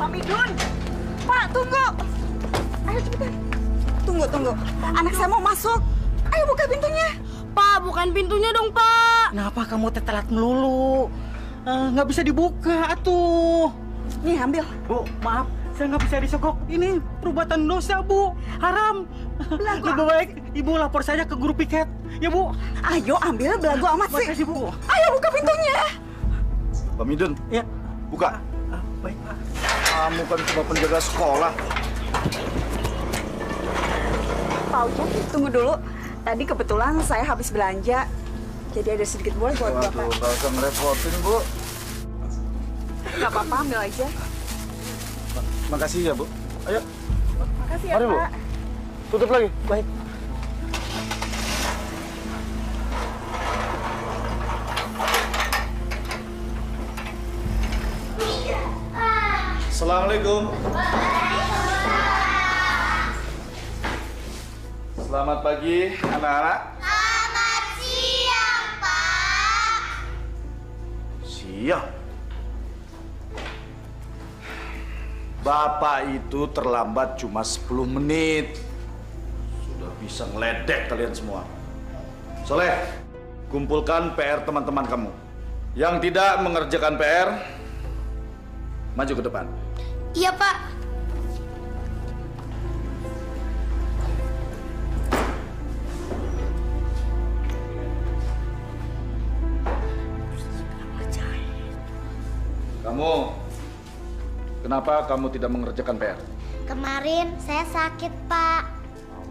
Midun. Pak, tunggu. Ayo cepetan. Tunggu. Anak saya mau masuk. Ayo buka pintunya. Pak, bukan pintunya dong, Pak. Kenapa kamu telat melulu? Nggak bisa dibuka, atuh. Nih, ambil. Bu, maaf. Saya nggak bisa disogok. Ini perbuatan dosa, Bu. Haram. Lebih baik Ibu lapor saja ke guru piket. Ya, Bu. Ayo ambil, belagu amat sih. Makasih, Bu. Ayo buka pintunya. Pak Midun, Ya. buka. Baik, Pak. Kamu kan cuma penjaga sekolah. Pak Ujang, tunggu dulu. Tadi kebetulan saya habis belanja. Jadi ada sedikit boleh buat Waduh, Bapak. nggak usah ngerepotin, Bu. Nggak apa-apa, ambil aja. Makasih ya, Bu. Ayo, Makasih ya, Mari, Bu. Pak. tutup lagi. Baik. Assalamualaikum. Selamat pagi, anak-anak. Selamat siang, Pak. Siang. Bapak itu terlambat cuma 10 menit. Sudah bisa ngeledek kalian semua. Soleh, kumpulkan PR teman-teman kamu. Yang tidak mengerjakan PR, maju ke depan. Iya, Pak. Kamu, kenapa kamu tidak mengerjakan PR? Kemarin saya sakit, Pak.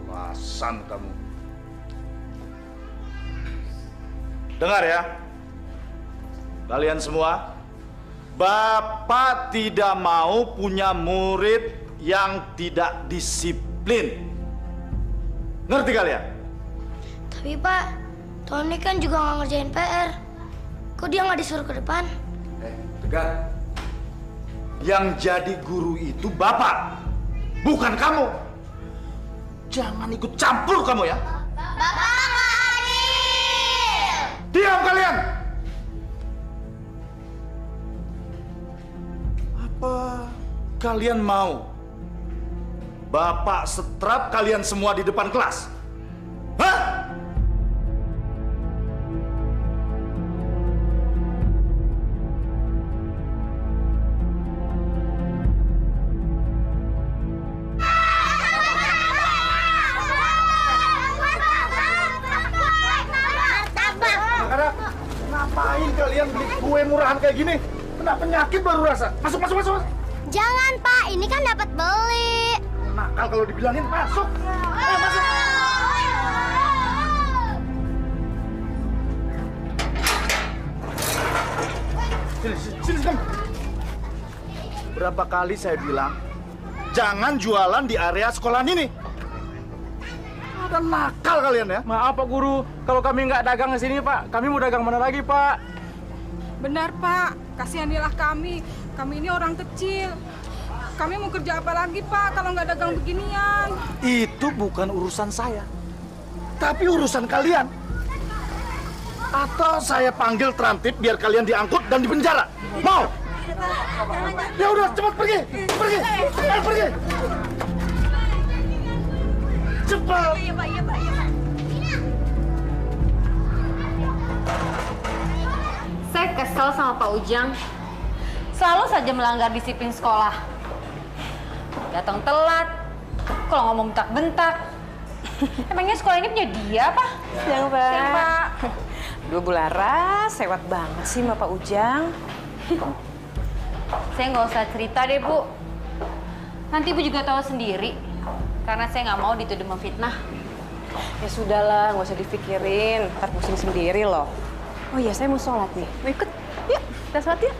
Alasan kamu. Dengar ya, kalian semua, Bapak tidak mau punya murid yang tidak disiplin. Ngerti kalian? Tapi, Pak, Tony kan juga nggak ngerjain PR. Kok dia nggak disuruh ke depan? Tegar. Yang jadi guru itu Bapak, bukan kamu. Jangan ikut campur kamu ya. Bapak nggak adil! Diam kalian! Apa kalian mau Bapak setrap kalian semua di depan kelas? Hah? Anak-anak, ngapain kalian beli kue murahan kayak gini? Kena penyakit baru rasa. Masuk. Jangan, Pak. Ini kan dapat beli. Nakal kalau dibilangin masuk. Ayo masuk. Sini kamu. Berapa kali saya bilang, jangan jualan di area sekolahan ini. Ada nakal kalian ya. Maaf, Pak Guru. Kalau kami nggak dagang di sini, Pak, kami mau dagang mana lagi, Pak? Benar, Pak. Kasihanilah kami. Kami ini orang kecil. Kami mau kerja apa lagi, Pak, kalau nggak dagang beginian? Itu bukan urusan saya, tapi urusan kalian. Atau saya panggil Trantip biar kalian diangkut dan dipenjara. Mau? Ya udah, cepat pergi. Ayo pergi. Cepat. Iya, Pak. Saya kesel sama Pak Ujang. Selalu saja melanggar disiplin sekolah. Datang telat, kalau ngomong bentak-bentak. Emangnya sekolah ini punya dia apa? Siang, Pak. Siang, Pak. Duh, Bu Laras, sewot banget sih sama Pak Ujang. Saya nggak usah cerita deh, Bu. Nanti Ibu juga tahu sendiri. Karena saya nggak mau dituduh memfitnah. Ya sudahlah, nggak usah dipikirin. Ntar pusing sendiri loh. Oh iya, saya mau sholat nih. Mau ikut? Yuk, kita sholat yuk.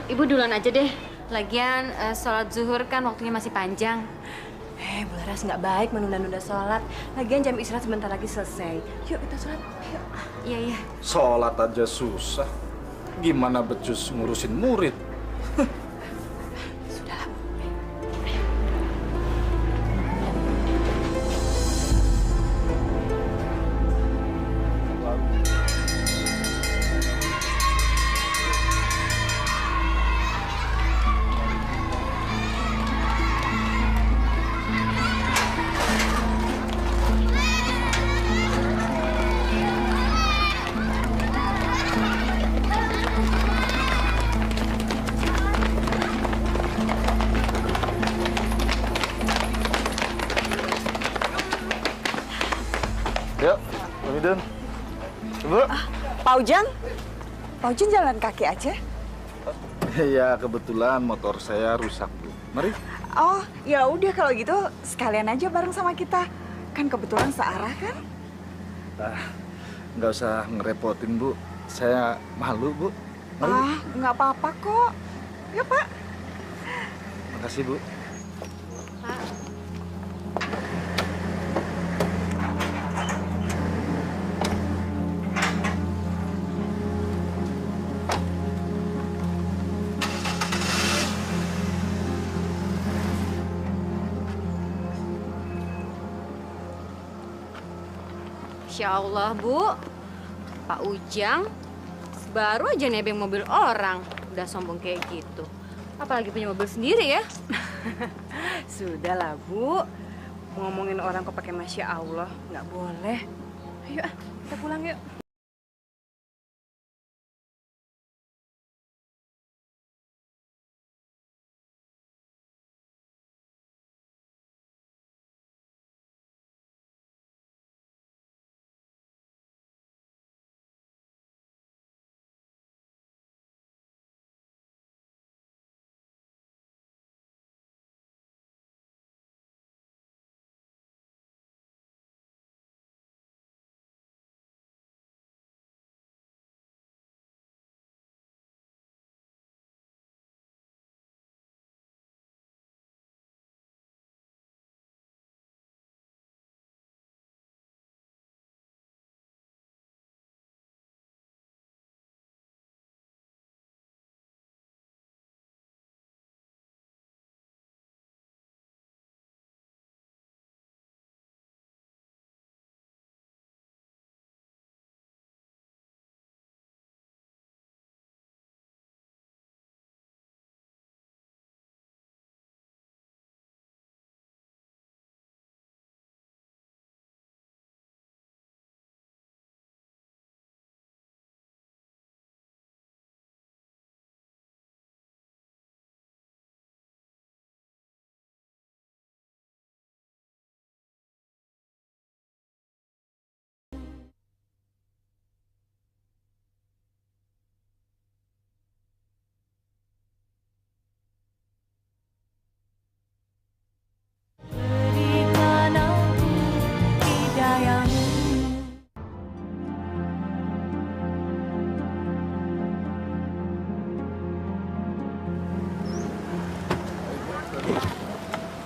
Ibu duluan aja deh. Lagian sholat zuhur kan waktunya masih panjang. Bu Laras, nggak baik menunda-nunda sholat. Lagian jam istirahat sebentar lagi selesai. Yuk, kita sholat. Yuk. Iya. Sholat aja susah. Gimana becus ngurusin murid? Sudahlah. Midun. Bu. Pak Ujang? Pak Ujang jalan kaki aja? Ya, kebetulan motor saya rusak, Bu. Mari. Oh, ya udah kalau gitu sekalian aja bareng sama kita. Kan kebetulan searah kan? Nggak usah ngerepotin, Bu. Saya malu, Bu. Mari, Bu. Nggak apa-apa kok. Ya, Pak. Makasih, Bu. Masya Allah, Bu. Pak Ujang baru aja nebeng mobil orang. Udah sombong kayak gitu. Apalagi punya mobil sendiri ya. Sudahlah, Bu. Ngomongin orang kok pakai Masya Allah, nggak boleh. Ayo, kita pulang yuk.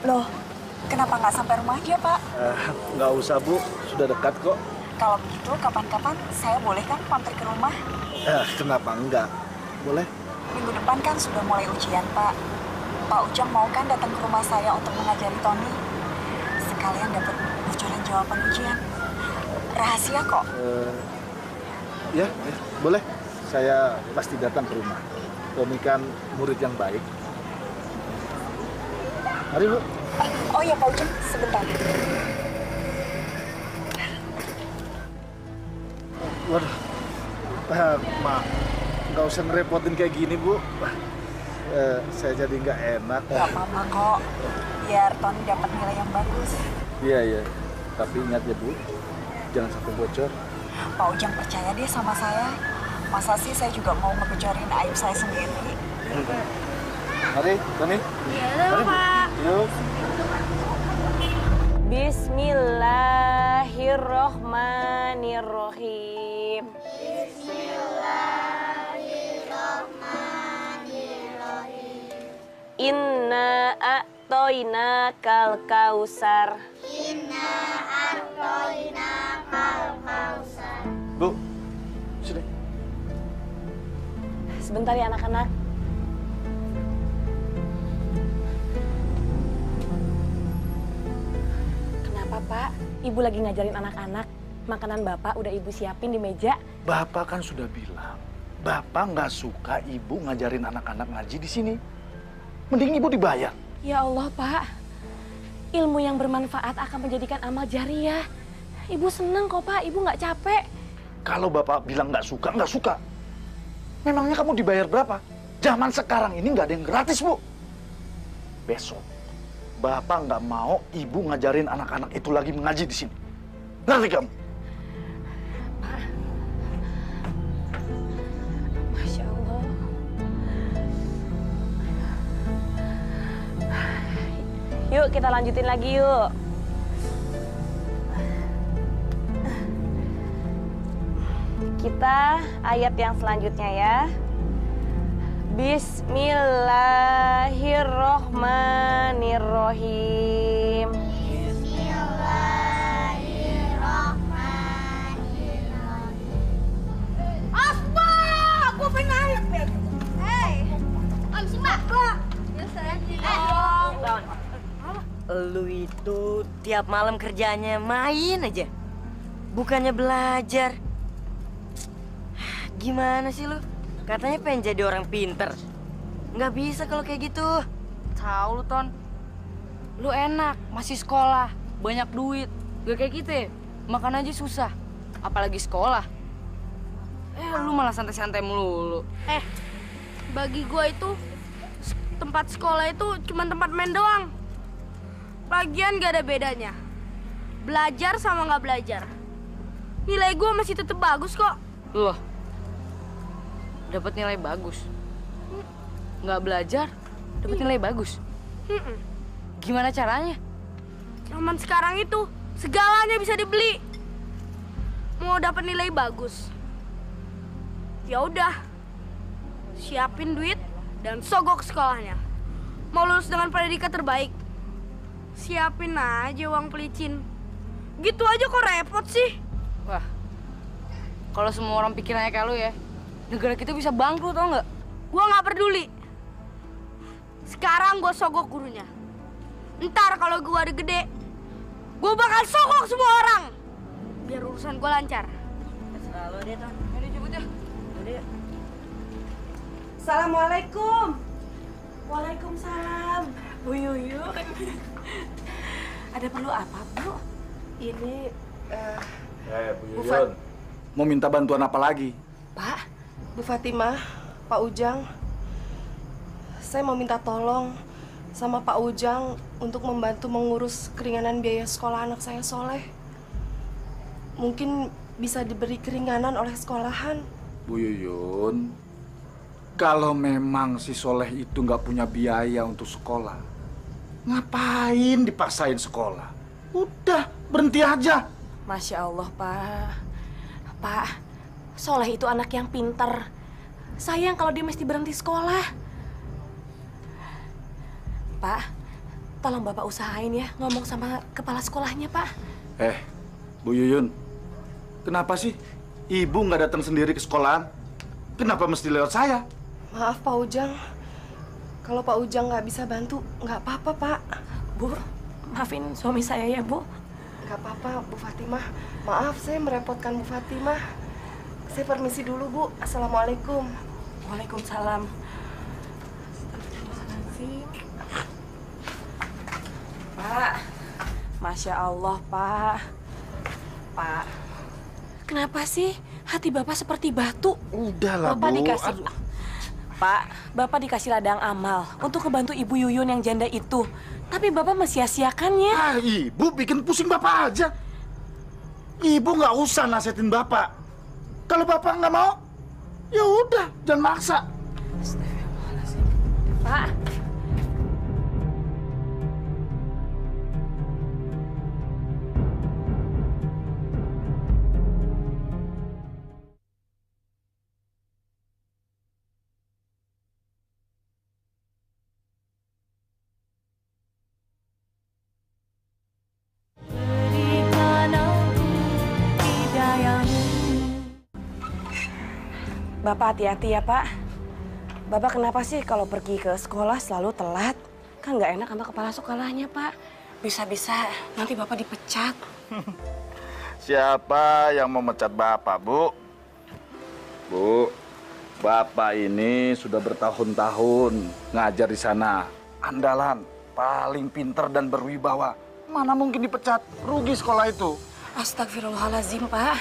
Loh, kenapa nggak sampai rumah aja, Pak? Nggak usah, Bu. Sudah dekat kok. Kalau begitu, kapan-kapan saya boleh kan mampir ke rumah? Kenapa enggak? Boleh? Minggu depan kan sudah mulai ujian, Pak. Pak Ujang mau kan datang ke rumah saya untuk mengajari Tony? Sekalian dapat bocoran jawaban ujian. Rahasia kok. Ya, boleh. Saya pasti datang ke rumah. Tony kan murid yang baik. Mari, Bu. Oh ya, Pak Ujang, sebentar. Waduh, Mak, nggak usah ngerepotin kayak gini, Bu. Saya jadi nggak enak. Nggak apa-apa kok, biar Tony dapat nilai yang bagus. Iya. Tapi ingat ya, Bu, jangan sampai bocor. Pak Ujang percaya deh sama saya. Masa sih saya juga mau ngebocorin aib saya sendiri? Mari, Tony. Iya, Pak. Yuk. Bismillahirrohmanirrohim. Inna a'toina kal kausar. Bu, sini. Sebentar ya anak-anak. Kenapa, Pak? Ibu lagi ngajarin anak-anak. Makanan Bapak udah Ibu siapin di meja. Bapak kan sudah bilang, Bapak nggak suka Ibu ngajarin anak-anak ngaji di sini. Mending Ibu dibayar. Ya Allah, Pak. Ilmu yang bermanfaat akan menjadikan amal jariah. Ibu seneng kok, Pak. Ibu nggak capek. Kalau Bapak bilang nggak suka, nggak suka. Memangnya kamu dibayar berapa? Zaman sekarang ini nggak ada yang gratis, Bu. Besok, Bapak nggak mau Ibu ngajarin anak-anak itu lagi mengaji di sini. Ngerti kamu? Yuk kita lanjutin lagi yuk. Kita ayat yang selanjutnya ya. Bismillahirrohmanirrohim. Lu itu tiap malam kerjanya main aja, bukannya belajar. Gimana sih lu? Katanya pengen jadi orang pinter. Nggak bisa kalau kayak gitu. Tahu lu, Ton. Lu enak, masih sekolah, banyak duit. Gak kayak gitu ya, makan aja susah. Apalagi sekolah. Lu malah santai-santai melulu. Bagi gua itu tempat sekolah itu cuma tempat main doang. Lagian gak ada bedanya. Belajar sama nggak belajar. Nilai gua masih tetap bagus kok. Loh, dapat nilai bagus. Nggak belajar, dapat nilai bagus. Gimana caranya? Zaman sekarang itu segalanya bisa dibeli. Mau dapat nilai bagus, ya udah siapin duit dan sogok sekolahnya. Mau lulus dengan predikat terbaik, siapin aja uang pelicin. Gitu aja kok repot sih. Wah, kalau semua orang pikirannya kayak lu ya, negara kita bisa bangkrut, tau nggak? Gua nggak peduli. Sekarang gua sogok gurunya. Ntar kalau gua udah gede, gua bakal sogok semua orang. Biar urusan gua lancar. Selalu deh, Ton. Ayo cepet ya. Udah ya. Assalamualaikum. Waalaikumsalam. Bu Yuyu. Ada perlu apa, Bu? Ini Bu Yuyun, mau minta bantuan apa lagi? Pak, Bu Fatimah, Pak Ujang, saya mau minta tolong sama Pak Ujang untuk membantu mengurus keringanan biaya sekolah anak saya Soleh. Mungkin bisa diberi keringanan oleh sekolahan. Bu Yuyun, kalau memang si Soleh itu nggak punya biaya untuk sekolah, ngapain dipaksain sekolah? Udah, berhenti aja. Masya Allah, Pak. Pak, Soleh itu anak yang pinter. Sayang kalau dia mesti berhenti sekolah. Pak, tolong Bapak usahain ya ngomong sama kepala sekolahnya, Pak. Bu Yuyun, kenapa sih Ibu nggak datang sendiri ke sekolahan? Kenapa mesti lewat saya? Maaf, Pak Ujang. Kalau Pak Ujang nggak bisa bantu, nggak apa-apa, Pak. Bu, maafin suami saya ya, Bu. Nggak apa-apa, Bu Fatimah. Maaf, saya merepotkan Bu Fatimah. Saya permisi dulu, Bu. Assalamualaikum. Waalaikumsalam. Pak, Masya Allah, Pak. Pak, kenapa sih hati Bapak seperti batu? Udahlah, Bapak Bu. dikasih... Pak, Bapak dikasih ladang amal untuk ngebantu Ibu Yuyun yang janda itu. Tapi Bapak mesia-siakannya. Ibu bikin pusing Bapak aja. Ibu nggak usah nasihatin Bapak. Kalau Bapak nggak mau, ya udah, jangan maksa. Astagfirullahaladzim. Pak. Bapak hati-hati ya, Pak. Bapak kenapa sih kalau pergi ke sekolah selalu telat? Kan nggak enak sama kepala sekolahnya, Pak. Bisa-bisa nanti Bapak dipecat. Siapa yang memecat Bapak, Bu? Bu, Bapak ini sudah bertahun-tahun ngajar di sana. Andalan, paling pinter dan berwibawa. Mana mungkin dipecat? Rugi sekolah itu. Astagfirullahaladzim, Pak.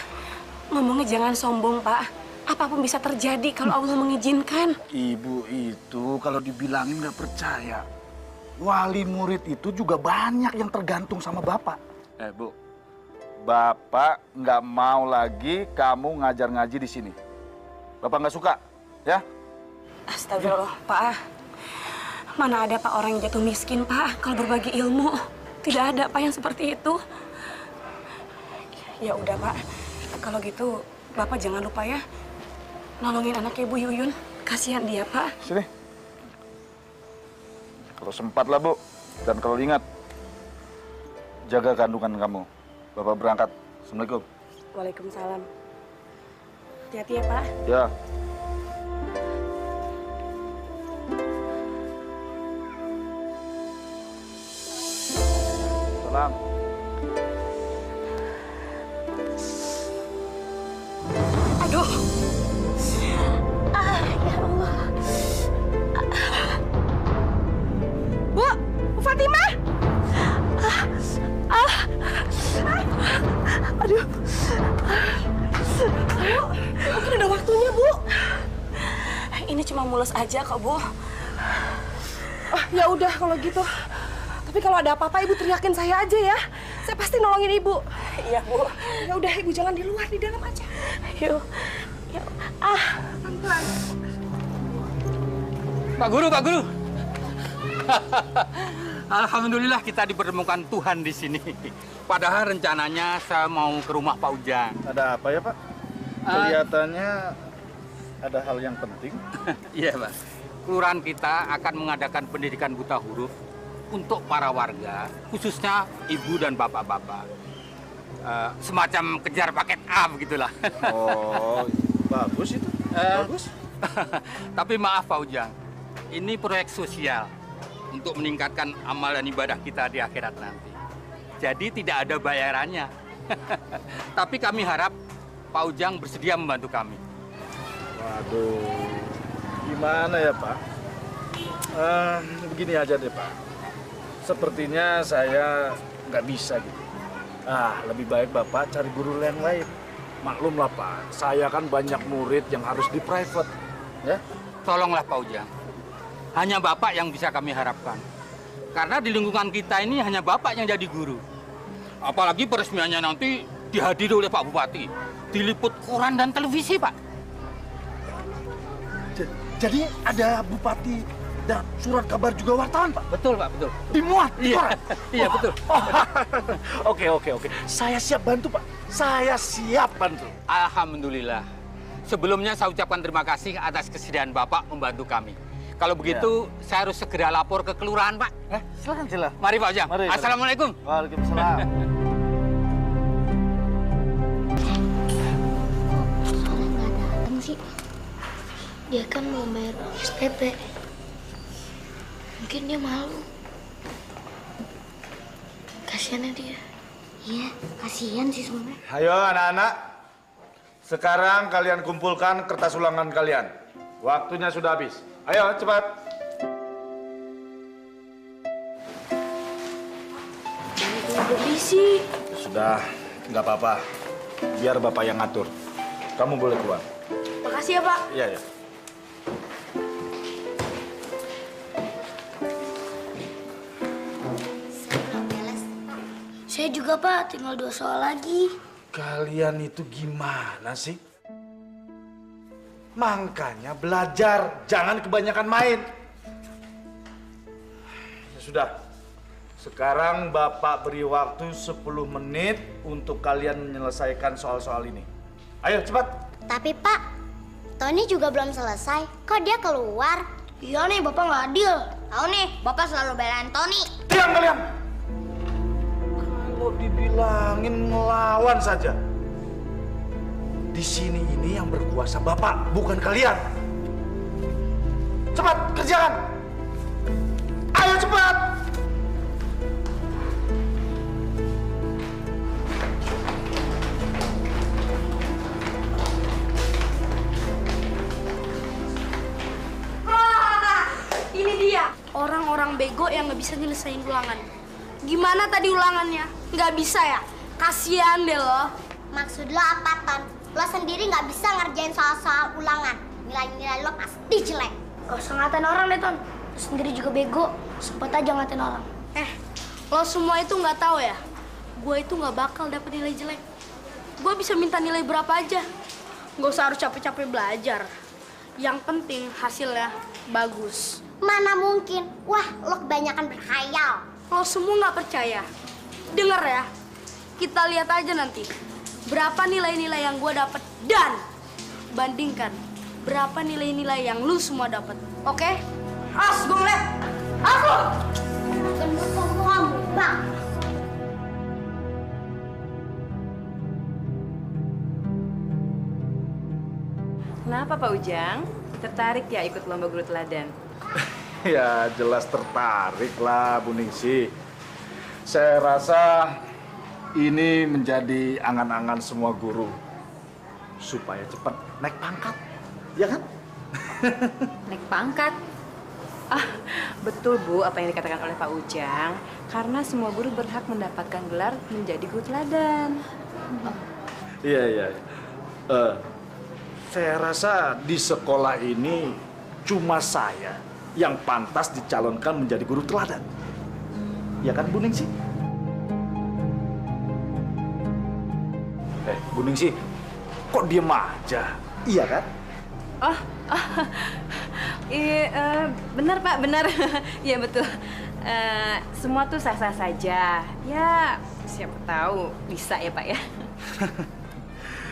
Ngomongnya jangan sombong, Pak. Apapun bisa terjadi kalau Allah mengizinkan. Ibu itu kalau dibilangin nggak percaya. Wali murid itu juga banyak yang tergantung sama Bapak. Bu, Bapak nggak mau lagi kamu ngajar ngaji di sini. Bapak nggak suka, ya? Astagfirullah, Pak. Mana ada Pak orang yang jatuh miskin, Pak, kalau berbagi ilmu. Tidak ada, Pak, yang seperti itu. Ya udah, Pak. Kalau gitu, Bapak jangan lupa ya nolongin anak Ibu Yuyun. Kasihan dia, Pak. Sini. Kalau sempat lah, Bu. Dan kalau ingat, jaga kandungan kamu. Bapak berangkat. Assalamualaikum. Waalaikumsalam. Hati-hati ya, Pak. Ya. Salam. Aduh. Ya Allah. Bu Fatimah. Aduh. Bu, mungkin udah waktunya, Bu. Ini cuma mulus aja kok, Bu. Oh, ya udah kalau gitu. Tapi kalau ada apa-apa Ibu teriakin saya aja ya. Saya pasti nolongin Ibu. Iya, Bu. Ya udah Ibu jangan di luar, di dalam aja. Yuk. Yuk. Pelan-pelan. Pak Guru, Pak Guru. Alhamdulillah kita dipertemukan Tuhan di sini. Padahal rencananya saya mau ke rumah Pak Ujang. Ada apa ya, Pak? Kelihatannya ada hal yang penting. Iya, Pak. Kelurahan kita akan mengadakan pendidikan buta huruf untuk para warga, khususnya ibu dan bapak-bapak. Semacam kejar paket A begitulah. Oh, bagus itu. Bagus. Tapi maaf Pak Ujang, ini proyek sosial untuk meningkatkan amal dan ibadah kita di akhirat nanti. Jadi tidak ada bayarannya. Tapi kami harap Pak Ujang bersedia membantu kami. Waduh, gimana ya Pak? Begini aja deh Pak. Sepertinya saya nggak bisa gitu. Lebih baik Bapak cari guru yang lain. Maklum lah Pak, saya kan banyak murid yang harus di private. Ya? Tolonglah Pak Ujang. Hanya Bapak yang bisa kami harapkan. Karena di lingkungan kita ini hanya Bapak yang jadi guru. Apalagi peresmiannya nanti dihadiri oleh Pak Bupati. Diliput koran dan televisi, Pak. Jadi ada Bupati dan surat kabar juga wartawan, Pak? Betul, Pak, betul. Dimuat di koran? Iya, betul. Oke. Saya siap bantu, Pak. Saya siap bantu. Alhamdulillah. Sebelumnya saya ucapkan terima kasih atas kesediaan Bapak membantu kami. Kalau begitu, saya harus segera lapor ke kelurahan, Pak. Silakan. Mari, Pak Ujang. Mari. Assalamualaikum. Waalaikumsalam. Nggak datang sih. Dia kan mau bayar SPP. Mungkin dia malu. Kasiannya dia. Iya, kasihan sih sebenarnya. Ayo anak-anak. Sekarang kalian kumpulkan kertas ulangan kalian. Waktunya sudah habis. Ayo, cepat. Berisi. Sudah, nggak apa-apa. Biar Bapak yang ngatur. Kamu boleh keluar. Makasih ya, Pak. Iya. Saya juga, Pak. Tinggal 2 soal lagi. Kalian itu gimana sih? Makanya belajar, jangan kebanyakan main. Ya sudah, sekarang Bapak beri waktu 10 menit untuk kalian menyelesaikan soal-soal ini. Ayo cepat. Tapi Pak, Tony juga belum selesai. Kok dia keluar? Iya nih, Bapak nggak adil. Tahu nih, Bapak selalu belain Tony. Diam kalian! Kalau dibilangin melawan saja. Di sini ini yang berkuasa Bapak, bukan kalian. Cepat, kerjakan! Ayo cepat! Ini dia, orang-orang bego yang nggak bisa nyelesain ulangan. Gimana tadi ulangannya? Nggak bisa ya? Kasian deh lo. Maksud lo apa, Ton? Lo sendiri nggak bisa ngerjain soal-soal ulangan. Nilai-nilai lo pasti jelek. Gak usah ngatain orang deh, Ton. Lo sendiri juga bego, sempet aja ngatain orang. Lo semua itu nggak tahu ya? Gue itu nggak bakal dapet nilai jelek. Gue bisa minta nilai berapa aja. Gak usah harus capek-capek belajar. Yang penting hasilnya bagus. Mana mungkin? Wah, lo kebanyakan berkhayal. Lo semua nggak percaya? Dengar ya, kita lihat aja nanti berapa nilai-nilai yang gue dapet dan bandingkan berapa nilai-nilai yang lu semua dapet. Oke? As, gue ngeliat. As lo! Gendut kamu, Bang. Kenapa Pak Ujang? Tertarik ya ikut lomba guru teladan? Ya jelas tertarik lah Bu Ningsih. Saya rasa ini menjadi angan-angan semua guru supaya cepat naik pangkat, ya kan? Naik pangkat? Ah, betul Bu apa yang dikatakan oleh Pak Ujang. Karena semua guru berhak mendapatkan gelar menjadi guru teladan. Iya. Saya rasa di sekolah ini cuma saya yang pantas dicalonkan menjadi guru teladan. Ya kan Bu Ningsih? Bu Ningsih, kok diem aja? Iya kan? Iya, benar Pak, benar. Iya betul. Semua tuh sah-sah saja. Ya, siapa tahu bisa ya Pak ya.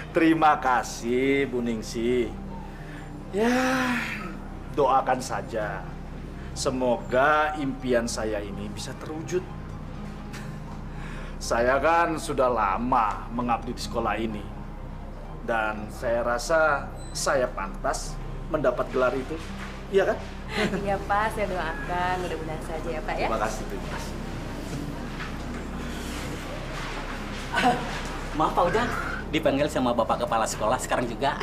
Terima kasih Bu Ningsih. Ya, doakan saja. Semoga impian saya ini bisa terwujud. Saya kan sudah lama mengabdi di sekolah ini. Dan saya rasa saya pantas mendapat gelar itu. Iya kan? Iya Pak, saya doakan mudah-mudahan saja ya Pak ya. Terima kasih. Maaf Pak Ujang, dipanggil sama Bapak Kepala Sekolah sekarang juga.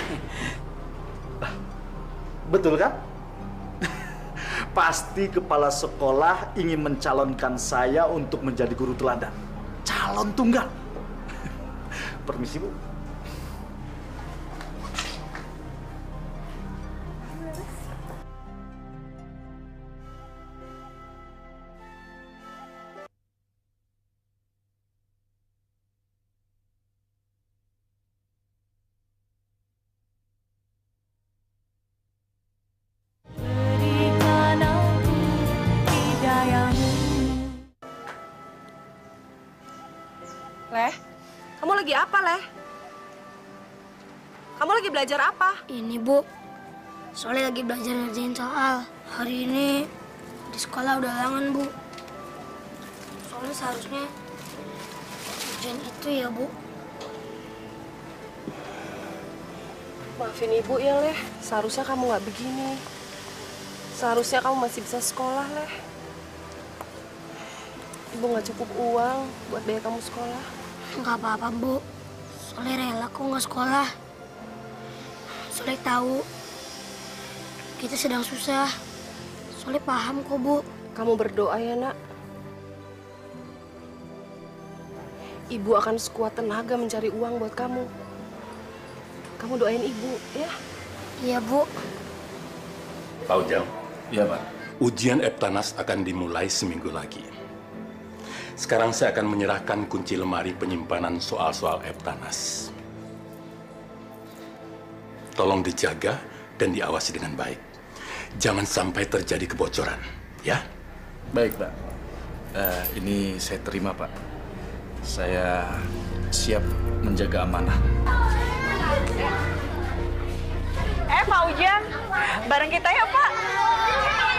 Betul kan? Pasti kepala sekolah ingin mencalonkan saya untuk menjadi guru teladan. Calon tunggal. Permisi Bu. Leh, kamu lagi apa, Leh? Kamu lagi belajar apa? Ini Bu, soalnya lagi belajar ngerjain soal. Hari ini di sekolah udah halangan Bu. Soalnya seharusnya ujian itu ya Bu. Maafin Ibu ya, Leh. Seharusnya kamu nggak begini. Seharusnya kamu masih bisa sekolah, Leh. Ibu nggak cukup uang buat biaya kamu sekolah. Nggak apa-apa Bu, soalnya rela kok nggak sekolah. Soalnya tahu kita sedang susah. Soalnya paham kok Bu. Kamu berdoa ya, Nak. Ibu akan sekuat tenaga mencari uang buat kamu. Kamu doain Ibu, ya? Iya, Bu. Pak Ujang. Iya, Pak. Ujian Eptanas akan dimulai seminggu lagi. Sekarang saya akan menyerahkan kunci lemari penyimpanan soal-soal Eptanas. Tolong dijaga dan diawasi dengan baik. Jangan sampai terjadi kebocoran, ya? Baik, Pak. Ini saya terima, Pak. Saya siap menjaga amanah. Pak Ujang, bareng kita ya Pak.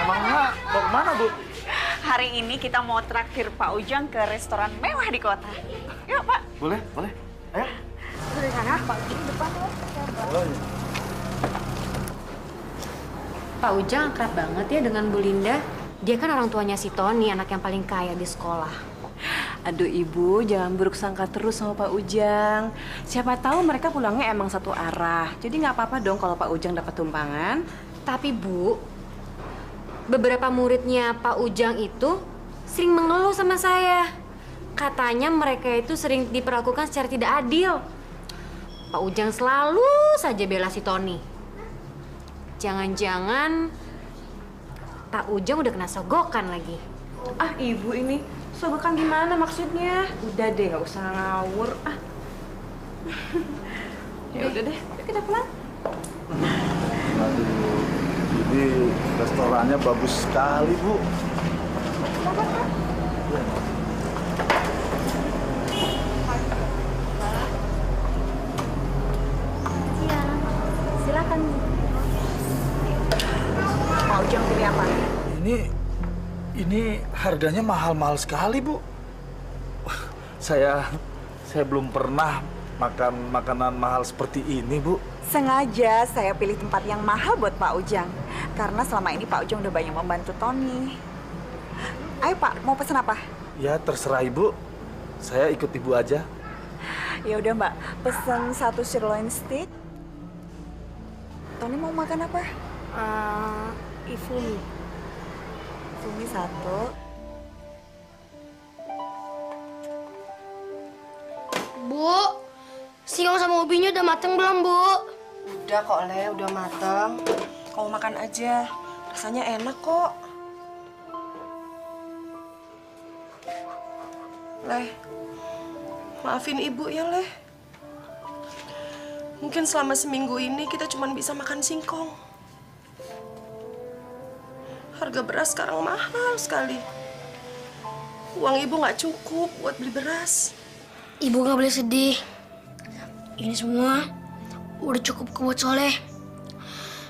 Emangnya mau kemana, Bu? Hari ini kita mau traktir Pak Ujang ke restoran mewah di kota. Yuk Pak. Boleh. Ayo. Dari sana, Pak Ujang depan ya. Oh, iya. Pak Ujang akrab banget ya dengan Bu Linda. Dia kan orang tuanya si Tony, anak yang paling kaya di sekolah. Aduh Ibu, jangan buruk sangka terus sama Pak Ujang. Siapa tahu mereka pulangnya emang satu arah. Jadi nggak apa-apa dong kalau Pak Ujang dapat tumpangan. Tapi Bu, beberapa muridnya Pak Ujang itu sering mengeluh sama saya. Katanya mereka itu sering diperlakukan secara tidak adil. Pak Ujang selalu saja bela si Tony. Jangan-jangan Pak Ujang udah kena sogokan lagi. Ah Ibu ini, sogokan gimana maksudnya? Udah deh, nggak usah ngawur. Ya udah deh, yuk kita pulang. Aduh, ini restorannya bagus sekali, Bu. Silakan. Pak Ujang pilih apa? Ini harganya mahal-mahal sekali, Bu. Saya belum pernah makan makanan mahal seperti ini, Bu. Sengaja saya pilih tempat yang mahal buat Pak Ujang. Karena selama ini Pak Ujang udah banyak membantu Tony. Ayo Pak, mau pesan apa? Ya, terserah Ibu. Saya ikut Ibu aja. Ya udah Mbak, pesan 1 sirloin steak. Tony mau makan apa? Ifumi. Ifumi 1. Bu, singkong sama ubinya udah mateng belum, Bu? Udah kok, Le, udah mateng. Kamu makan aja, rasanya enak kok. Leh, maafin Ibu ya, Leh. Mungkin selama seminggu ini kita cuma bisa makan singkong. Harga beras sekarang mahal sekali. Uang Ibu nggak cukup buat beli beras. Ibu nggak boleh sedih. Ini semua udah cukup buat Soleh.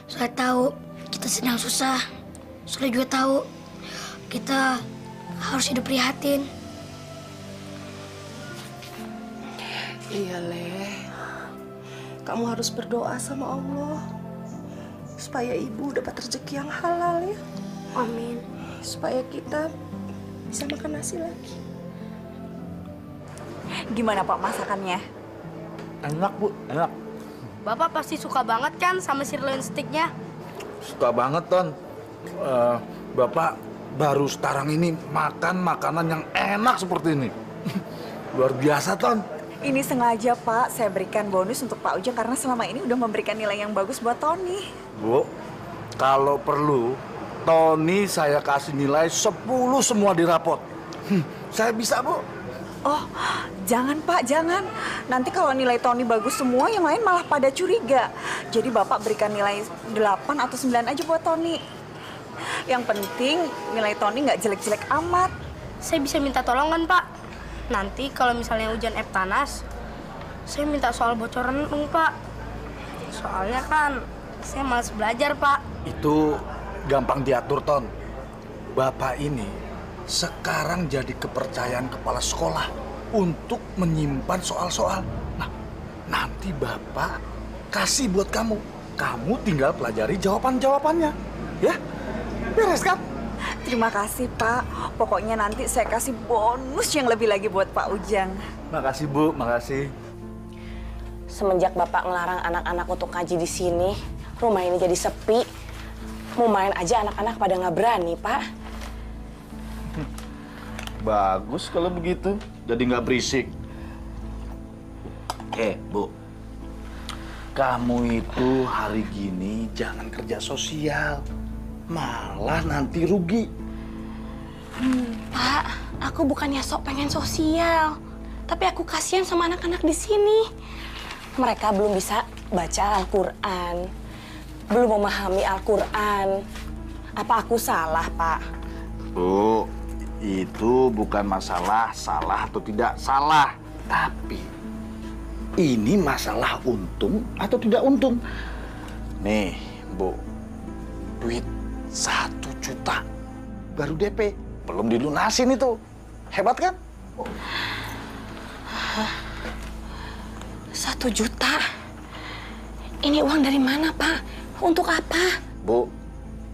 Soleh tahu kita sedang susah. Soleh juga tahu kita harus hidup prihatin. Iya, Leh. Kamu harus berdoa sama Allah supaya Ibu dapat rezeki yang halal ya. Amin. Supaya kita bisa makan nasi lagi. Gimana Pak masakannya? Enak, Bu. Enak. Bapak pasti suka banget kan sama sirloin steaknya? Suka banget, Ton. Bapak baru sekarang ini makan makanan yang enak seperti ini. Luar biasa, Ton. Ini sengaja Pak, saya berikan bonus untuk Pak Ujang karena selama ini udah memberikan nilai yang bagus buat Tony. Bu, kalau perlu, Tony saya kasih nilai 10 semua di rapot. Saya bisa, Bu. Oh, jangan Pak, jangan. Nanti kalau nilai Tony bagus semua, yang lain malah pada curiga. Jadi Bapak berikan nilai 8 atau 9 aja buat Tony. Yang penting nilai Tony nggak jelek-jelek amat. Saya bisa minta tolong kan, Pak? Nanti kalau misalnya hujan Eptanas, saya minta soal bocoran dong, Pak. Soalnya kan saya malas belajar, Pak. Itu gampang diatur, Ton. Bapak ini sekarang jadi kepercayaan kepala sekolah untuk menyimpan soal-soal. Nah, nanti Bapak kasih buat kamu. Kamu tinggal pelajari jawaban-jawabannya. Ya? Beres kan? Terima kasih Pak. Pokoknya nanti saya kasih bonus yang lebih lagi buat Pak Ujang. Makasih Bu, makasih. Semenjak Bapak ngelarang anak-anak untuk ngaji di sini, rumah ini jadi sepi. Mau main aja anak-anak pada nggak berani, Pak. Bagus kalau begitu, jadi nggak berisik. Bu, kamu itu hari gini jangan kerja sosial, malah nanti rugi. Pak, aku bukannya sok pengen sosial, tapi aku kasihan sama anak-anak di sini. Mereka belum bisa baca Al-Quran, belum memahami Al-Quran. Apa aku salah, Pak? Bu, itu bukan masalah salah atau tidak salah, tapi ini masalah untung atau tidak untung. Nih, Bu, duit 1 juta baru DP, belum dilunasin itu. Hebat kan? 1 juta? Ini uang dari mana, Pak? Untuk apa? Bu,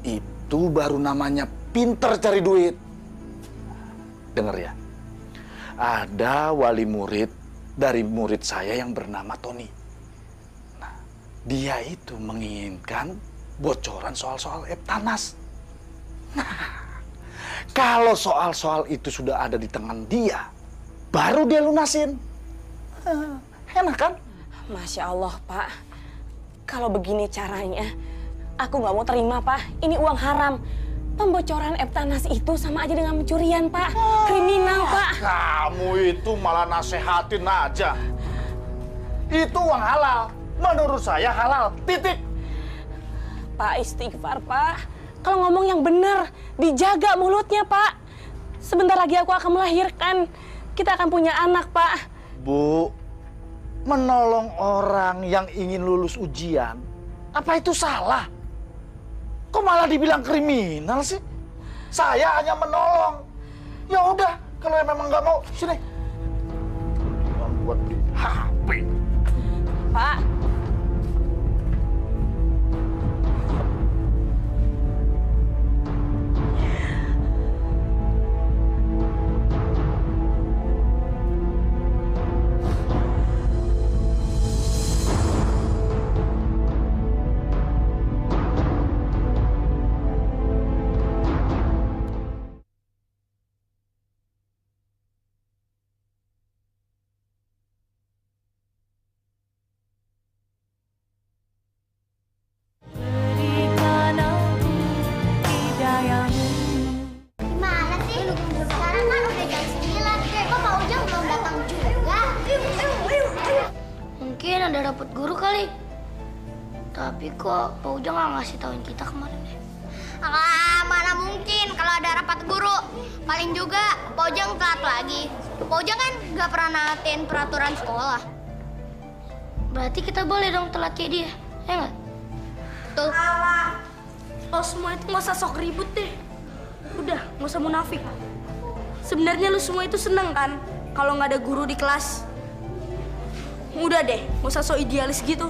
itu baru namanya pinter cari duit. Dengar ya, ada wali murid dari murid saya yang bernama Tony. Nah, dia itu menginginkan bocoran soal-soal Eptanas. Nah, kalau soal-soal itu sudah ada di tangan dia, baru dia lunasin. Enak kan? Masya Allah, Pak. Kalau begini caranya, aku nggak mau terima, Pak. Ini uang haram. Pembocoran Eptanas itu sama aja dengan pencurian, Pak. Kriminal, Pak. Kamu itu malah nasehatin aja. Itu uang halal. Menurut saya halal. Titik. Pak, istighfar, Pak. Kalau ngomong yang benar, dijaga mulutnya, Pak. Sebentar lagi aku akan melahirkan. Kita akan punya anak, Pak. Bu, menolong orang yang ingin lulus ujian, apa itu salah? Kok malah dibilang kriminal sih? Saya hanya menolong. Ya udah, kalau memang nggak mau, sini. Buat beli HP. Pak. Gimana sih? Sekarang kan udah jam 9. Kok Pak Ujang belum datang juga? Mungkin ada rapat guru kali. Tapi kok Pak Ujang nggak ngasih tauin kita kemarin deh. Mana mungkin kalau ada rapat guru. Paling juga Pak Ujang telat lagi. Pak Ujang kan nggak pernah naatin peraturan sekolah. Berarti kita boleh dong telat kayak dia, ya nggak? Tuh. Lo semua itu nggak usah sok ribut deh. Udah, nggak usah munafik. Sebenarnya lu semua itu seneng kan kalau nggak ada guru di kelas. Udah deh, nggak usah sok idealis gitu.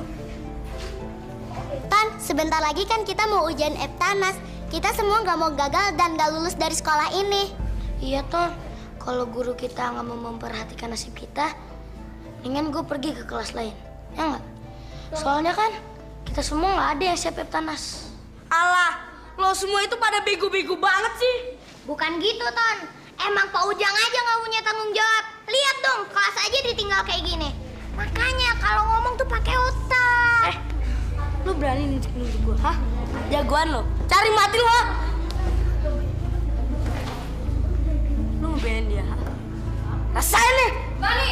Tan, sebentar lagi kan kita mau ujian Eptanas. Kita semua nggak mau gagal dan nggak lulus dari sekolah ini. Iya, Ton. Kalau guru kita nggak mau memperhatikan nasib kita, mendingan gue pergi ke kelas lain, ya nggak? Soalnya kan kita semua nggak ada yang siap Eptanas. Alah, lo semua itu pada bego-bego banget sih. Bukan gitu, Ton. Emang Pak Ujang aja nggak punya tanggung jawab. Lihat dong, kelas aja ditinggal kayak gini. Makanya kalau ngomong tuh pakai otak. Lu berani nunjuk gua, hah? Jagoan lo. Cari mati lo. Lu ngebelain dia, ha? Rasain nih. Tony!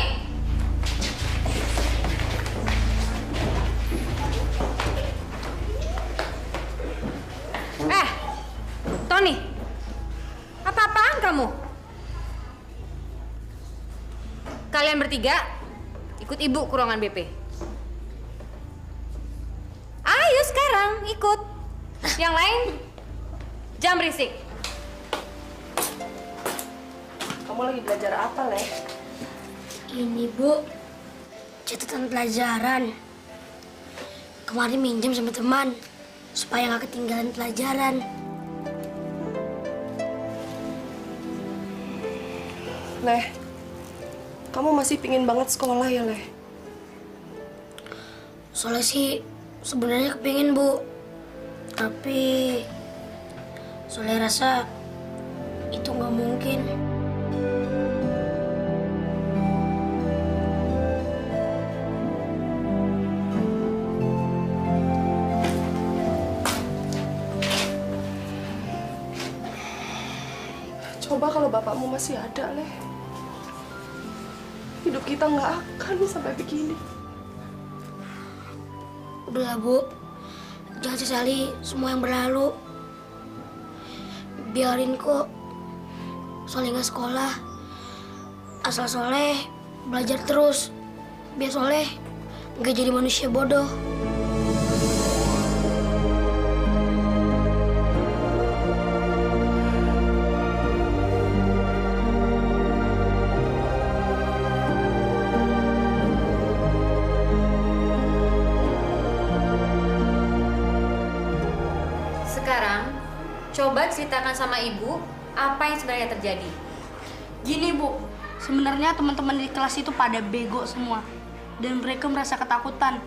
Tony, apa-apaan kamu? Kalian bertiga ikut ibu ke ruangan BP. Ayo sekarang ikut. Yang lain jangan berisik. Kamu lagi belajar apa, Leh? Ini, Bu, catatan pelajaran. Kemarin minjem sama teman supaya nggak ketinggalan pelajaran. Leh, kamu masih pingin banget sekolah ya, Leh? Soalnya sih sebenarnya kepingin, Bu. Tapi Soleh rasa itu nggak mungkin. Coba kalau bapakmu masih ada, Leh. Hidup kita nggak akan sampai begini. Udahlah, Bu. Jangan sesali semua yang berlalu. Biarin kok Soleh nggak sekolah. Asal Soleh belajar terus. Biar Soleh nggak jadi manusia bodoh. Sekarang coba ceritakan sama ibu apa yang sebenarnya terjadi. Gini, Bu. Sebenarnya teman-teman di kelas itu pada bego semua. Dan mereka merasa ketakutan.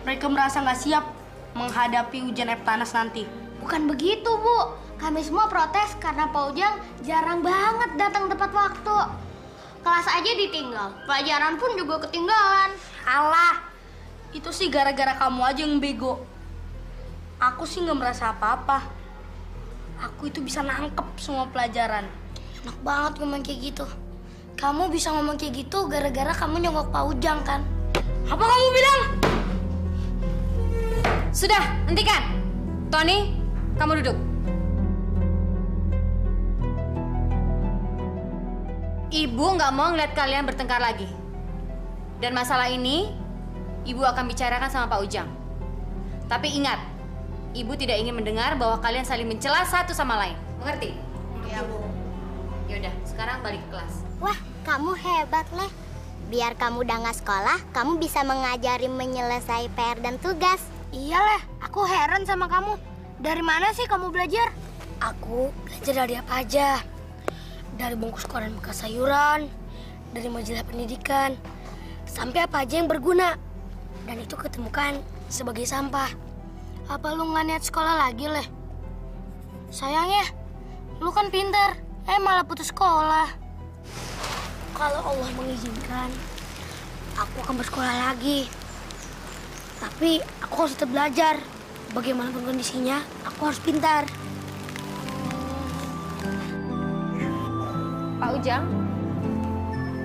Mereka merasa nggak siap menghadapi ujian Eptanas nanti. Bukan begitu, Bu. Kami semua protes karena Pak Ujang jarang banget datang tepat waktu. Kelas aja ditinggal, pelajaran pun juga ketinggalan. Alah, itu sih gara-gara kamu aja yang bego. Aku sih nggak merasa apa-apa. Aku itu bisa nangkep semua pelajaran. Enak banget ngomong kayak gitu. Kamu bisa ngomong kayak gitu gara-gara kamu nyogok Pak Ujang kan? Apa kamu bilang? Sudah, hentikan. Tony, kamu duduk. Ibu nggak mau ngeliat kalian bertengkar lagi. Dan masalah ini, Ibu akan bicarakan sama Pak Ujang. Tapi ingat, Ibu tidak ingin mendengar bahwa kalian saling mencela satu sama lain. Mengerti? Iya, Bu. Yaudah, sekarang balik ke kelas. Wah, kamu hebat, Leh. Biar kamu udah nggak sekolah, kamu bisa mengajari menyelesaikan PR dan tugas. Iya, Leh. Aku heran sama kamu. Dari mana sih kamu belajar? Aku belajar dari apa aja. Dari bungkus koran bekas sayuran, dari majalah pendidikan, sampai apa aja yang berguna. Dan itu ketemukan sebagai sampah. Apa lu nggak niat sekolah lagi, Leh? Sayang ya, lu kan pintar, malah putus sekolah. Kalau Allah mengizinkan, aku akan bersekolah lagi. Tapi aku harus tetap belajar. Bagaimanapun kondisinya, aku harus pintar. Pak Ujang?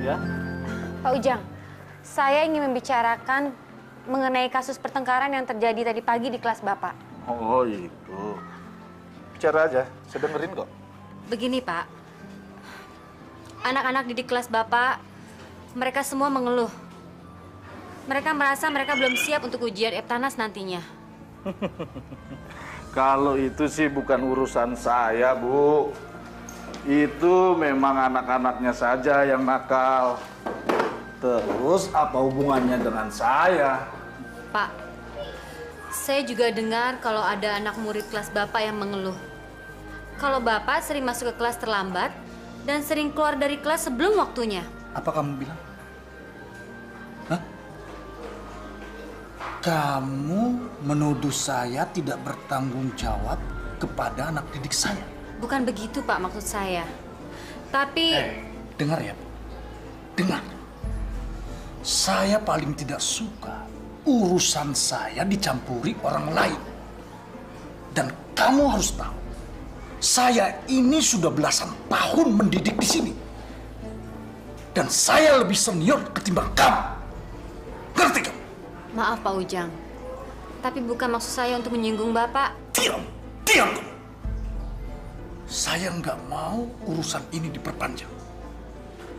Ya? Pak Ujang, saya ingin membicarakan mengenai kasus pertengkaran yang terjadi tadi pagi di kelas Bapak. Oh itu. Bicara aja, saya dengerin kok. Begini Pak, anak-anak didik kelas Bapak, mereka semua mengeluh. Mereka merasa mereka belum siap untuk ujian Eptanas nantinya. Kalau itu sih bukan urusan saya, Bu. Itu memang anak-anaknya saja yang nakal. Terus apa hubungannya dengan saya? Pak, saya juga dengar kalau ada anak murid kelas Bapak yang mengeluh. Kalau Bapak sering masuk ke kelas terlambat dan sering keluar dari kelas sebelum waktunya. Apa kamu bilang? Hah? Kamu menuduh saya tidak bertanggung jawab kepada anak didik saya. Bukan begitu Pak maksud saya. Tapi... dengar ya, Bu. Dengar. Saya paling tidak suka urusan saya dicampuri orang lain. Dan kamu harus tahu, saya ini sudah belasan tahun mendidik di sini. Dan saya lebih senior ketimbang kamu. Ngerti kamu? Maaf Pak Ujang, tapi bukan maksud saya untuk menyinggung Bapak. Diam kamu. Saya nggak mau urusan ini diperpanjang.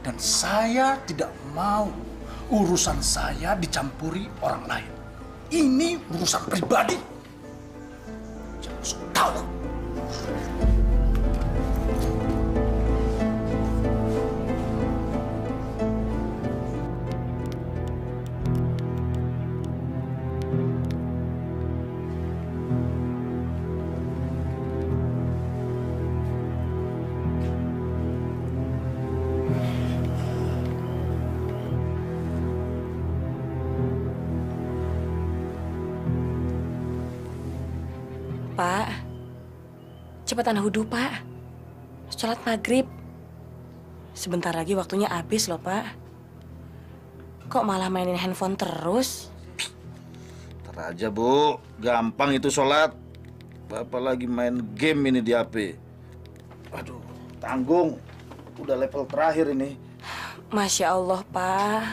Dan saya tidak mau urusan saya dicampuri orang lain. Ini urusan pribadi. Jangan sok tahu. Pak, cepetan wudhu, Pak. Sholat maghrib. Sebentar lagi waktunya habis loh, Pak. Kok malah mainin handphone terus? Ntar aja, Bu. Gampang itu sholat. Bapak lagi main game ini di HP. Aduh, tanggung. Udah level terakhir ini. Masya Allah, Pak.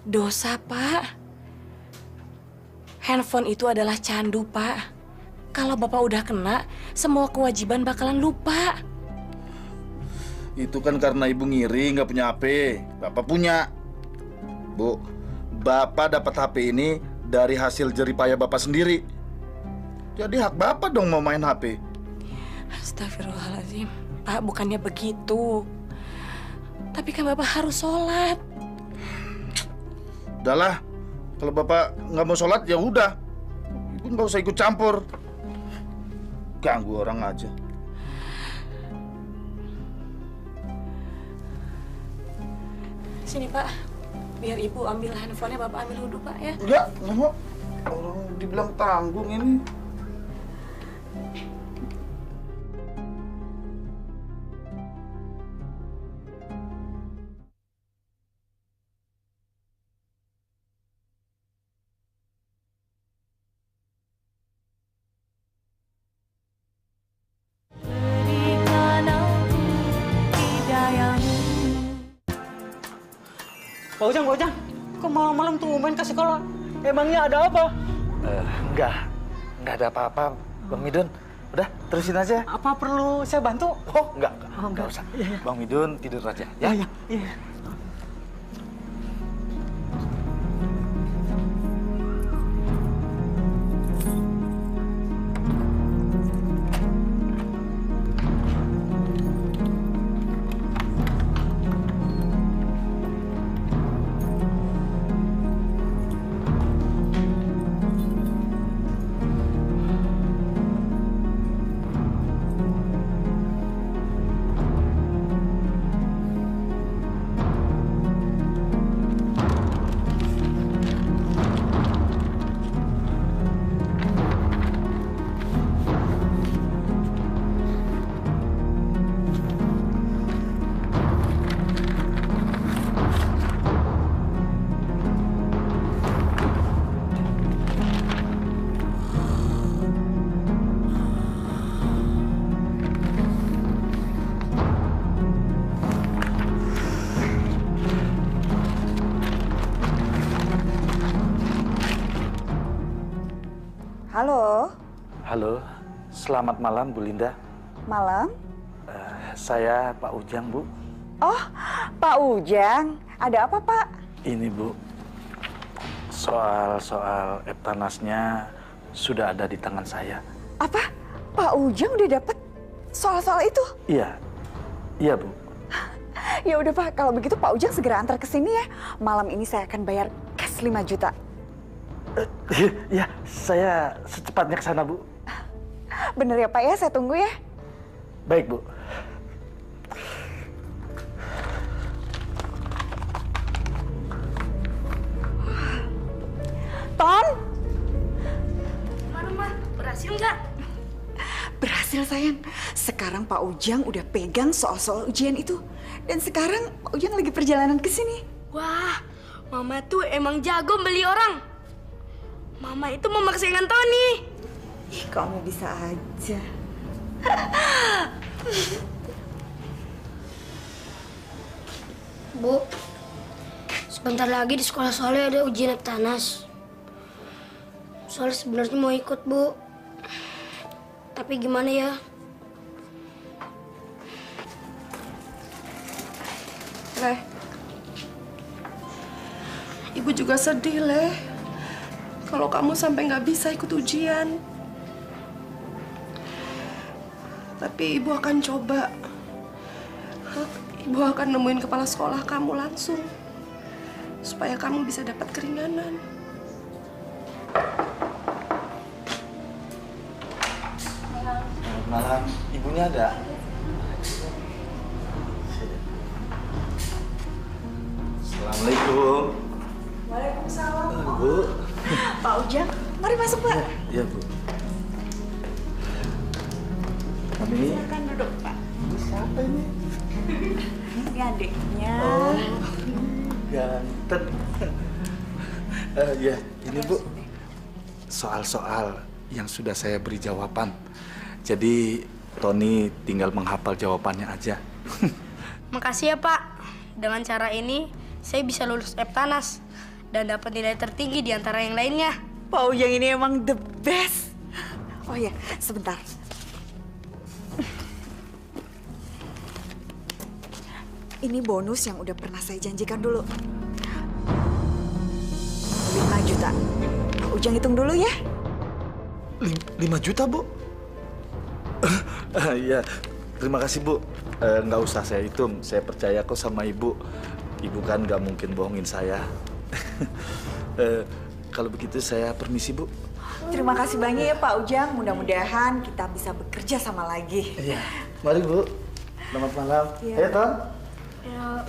Dosa, Pak. Handphone itu adalah candu, Pak. Kalau Bapak udah kena, semua kewajiban bakalan lupa. Itu kan karena Ibu ngiri nggak punya HP. Bapak punya. Bu, Bapak dapat HP ini dari hasil jeripaya Bapak sendiri. Jadi hak Bapak dong mau main HP. Astagfirullahaladzim. Pak, bukannya begitu. Tapi kan Bapak harus sholat. Udahlah, kalau Bapak nggak mau sholat ya udah. Ibu nggak usah ikut campur. Ganggu orang aja. Sini, Pak. Biar Ibu ambil handphonenya, Bapak ambil wudhu, Pak, ya. Enggak mau. Orang dibilang tanggung ini. Pak Ujang, kok malam-malam tumben ke sekolah? Emangnya ada apa? nggak ada apa-apa, Bang Midun. Udah, terusin aja. Apa perlu saya bantu? Oh, enggak usah. Bang Midun tidur aja, ya? Iya. Halo. Halo, selamat malam Bu Linda. Malam. Saya Pak Ujang, Bu. Oh, Pak Ujang. Ada apa, Pak? Ini, Bu. Soal Eptanasnya sudah ada di tangan saya. Apa? Pak Ujang udah dapet soal-soal itu? Iya. Iya, Bu. Ya udah, Pak. Kalau begitu Pak Ujang segera antar ke sini ya. Malam ini saya akan bayar cash 5 juta. Ya, saya secepatnya ke sana, Bu. Bener ya, Pak ya? Saya tunggu ya. Baik, Bu. Ton? Gimana, Ma? Berhasil nggak? Berhasil, sayang. Sekarang Pak Ujang udah pegang soal-soal ujian itu. Dan sekarang Pak Ujang lagi perjalanan ke sini. Wah, Mama tuh emang jago beli orang. Mama itu mama kesayangan Tony. Ih, kamu bisa aja. Bu, sebentar lagi di sekolah Soleh ada ujian Eptanas. Soleh sebenarnya mau ikut, Bu. Tapi gimana ya? Leh, Ibu juga sedih, Leh. Kalau kamu sampai nggak bisa ikut ujian. Tapi Ibu akan coba. Ibu akan nemuin kepala sekolah kamu langsung. Supaya kamu bisa dapat keringanan. Selamat malam. Ibunya ada? Assalamualaikum. Waalaikumsalam. Bu. Pak Ujang, mari masuk, Pak. Iya, Bu. Kami. Silakan duduk, Pak. Siapa ini? Ini adiknya. Oh, ganteng. Ya, ini Bu. Soal-soal yang sudah saya beri jawaban. Jadi, Tony tinggal menghafal jawabannya aja. Makasih ya, Pak. Dengan cara ini, saya bisa lulus Eptanas dan dapat nilai tertinggi di antara yang lainnya. Pak Ujang ini emang the best. Oh ya, sebentar. Ini bonus yang udah pernah saya janjikan dulu. 5 juta. Pak Ujang hitung dulu ya. 5 juta, Bu? Iya, terima kasih, Bu. Nggak usah saya hitung, saya percaya kok sama Ibu. Ibu kan nggak mungkin bohongin saya. Kalau begitu saya permisi, Bu. Terima kasih banyak ya Pak Ujang. Mudah-mudahan kita bisa bekerja sama lagi. Iya. Mari, Bu. Selamat malam. Iya. Ayo, Ton. Ya.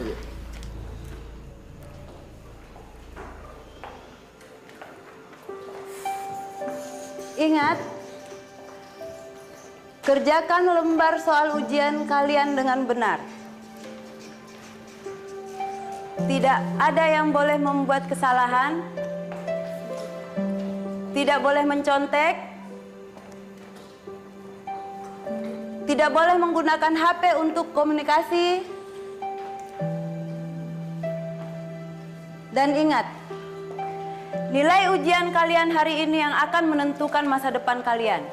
Ingat, kerjakan lembar soal ujian kalian dengan benar. Tidak ada yang boleh membuat kesalahan, tidak boleh mencontek, tidak boleh menggunakan HP untuk komunikasi, dan ingat, Nilai ujian kalian hari ini yang akan menentukan masa depan kalian.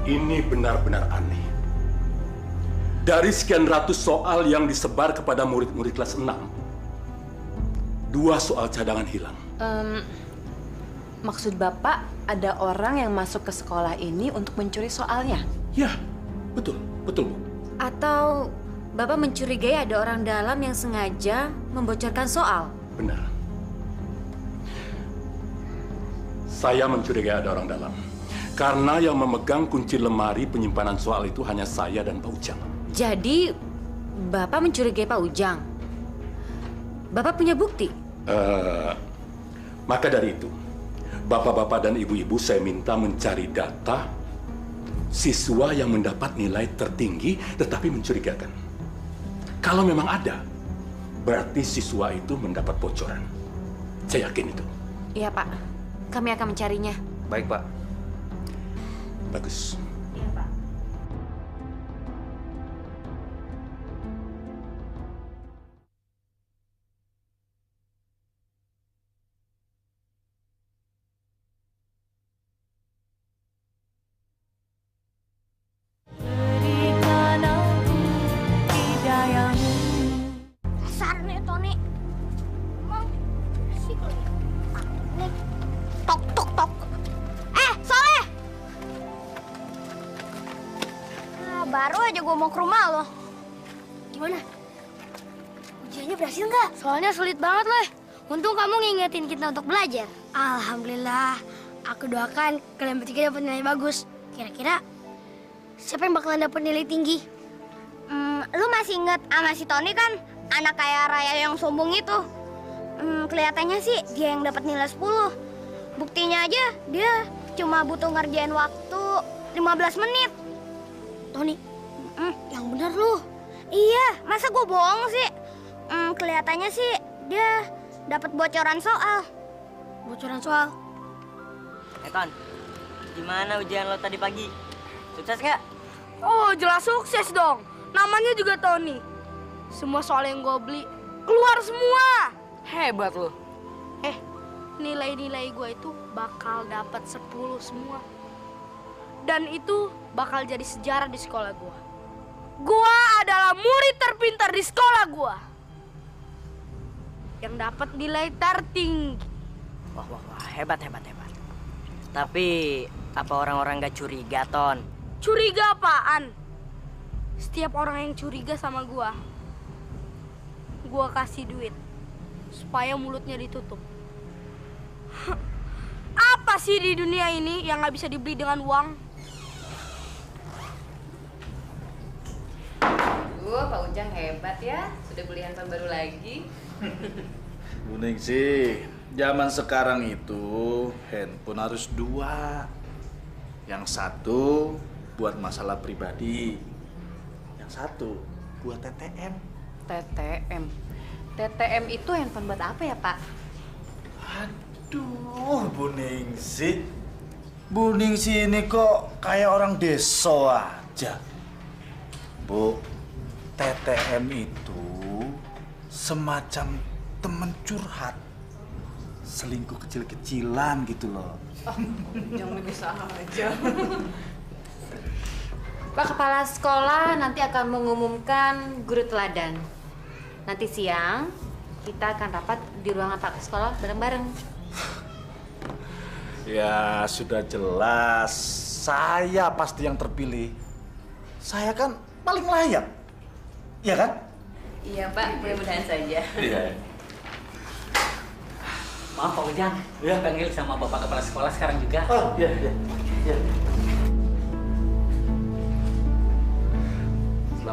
Ini benar-benar aneh. Dari sekian ratus soal yang disebar kepada murid-murid kelas 6, 2 soal cadangan hilang. Maksud Bapak ada orang yang masuk ke sekolah ini untuk mencuri soalnya? Ya, betul, Bu. Atau Bapak mencurigai ada orang dalam yang sengaja membocorkan soal? Benar. Saya mencurigai ada orang dalam. Karena yang memegang kunci lemari penyimpanan soal itu hanya saya dan Pak Ujang. Jadi, Bapak mencurigai Pak Ujang? Bapak punya bukti? Maka dari itu, Bapak-bapak dan Ibu-ibu saya minta mencari data siswa yang mendapat nilai tertinggi tetapi mencurigakan. Kalau memang ada, berarti siswa itu mendapat bocoran. Saya yakin itu. Iya, Pak. Kami akan mencarinya. Baik, Pak. Bagus. Iya, Pak. Dasar nih, Tony. Emang sih nih. Tok, tok, tok. Soleh! Baru aja gue mau ke rumah lo. Gimana? Ujiannya berhasil nggak? Soalnya sulit banget loh. Untung kamu ngingetin kita untuk belajar. Alhamdulillah. Aku doakan kalian bertiga dapat nilai bagus. Kira-kira siapa yang bakalan dapat nilai tinggi? Lu masih inget sama si Tony kan? Anak kaya raya yang sombong itu. Kelihatannya sih dia yang dapat nilai 10. Buktinya aja dia cuma butuh ngerjain waktu 15 menit. Tony, yang bener lu. Iya, masa gue bohong sih? Kelihatannya sih dia dapat bocoran soal. Bocoran soal? Ton, gimana ujian lo tadi pagi? Sukses nggak? Oh, jelas sukses dong. Namanya juga Tony. Semua soal yang gue beli keluar semua. Hebat lo. Nilai-nilai gue itu bakal dapat 10 semua. Dan itu bakal jadi sejarah di sekolah gue. Gue adalah murid terpintar di sekolah gue. Yang dapat nilai tertinggi. Wah, hebat. Tapi apa orang-orang gak curiga, Ton? Curiga apaan? Setiap orang yang curiga sama gue kasih duit supaya mulutnya ditutup. Apa sih di dunia ini yang gak bisa dibeli dengan uang? Pak Ujang hebat ya, sudah beli handphone baru lagi. Bu Ningsih, zaman sekarang itu handphone harus 2. Yang satu buat masalah pribadi, yang satu buat TTM. TTM itu handphone buat apa ya, Pak? Aduh, Bu Ningsih. Bu Ningsih ini kok kayak orang desa aja. Bu, TTM itu semacam teman curhat. Selingkuh kecil-kecilan gitu loh. Jangan bisa aja. Pak Kepala Sekolah nanti akan mengumumkan guru teladan. Nanti siang kita akan rapat di ruangan Pak Sekolah bareng-bareng. Ya, sudah jelas. Saya pasti yang terpilih. Saya kan paling layak. Iya kan? Iya, Pak. Mudah-mudahan saja. Iya. Maaf Pak Ujang, panggil sama Bapak Kepala Sekolah sekarang juga. Oh, iya.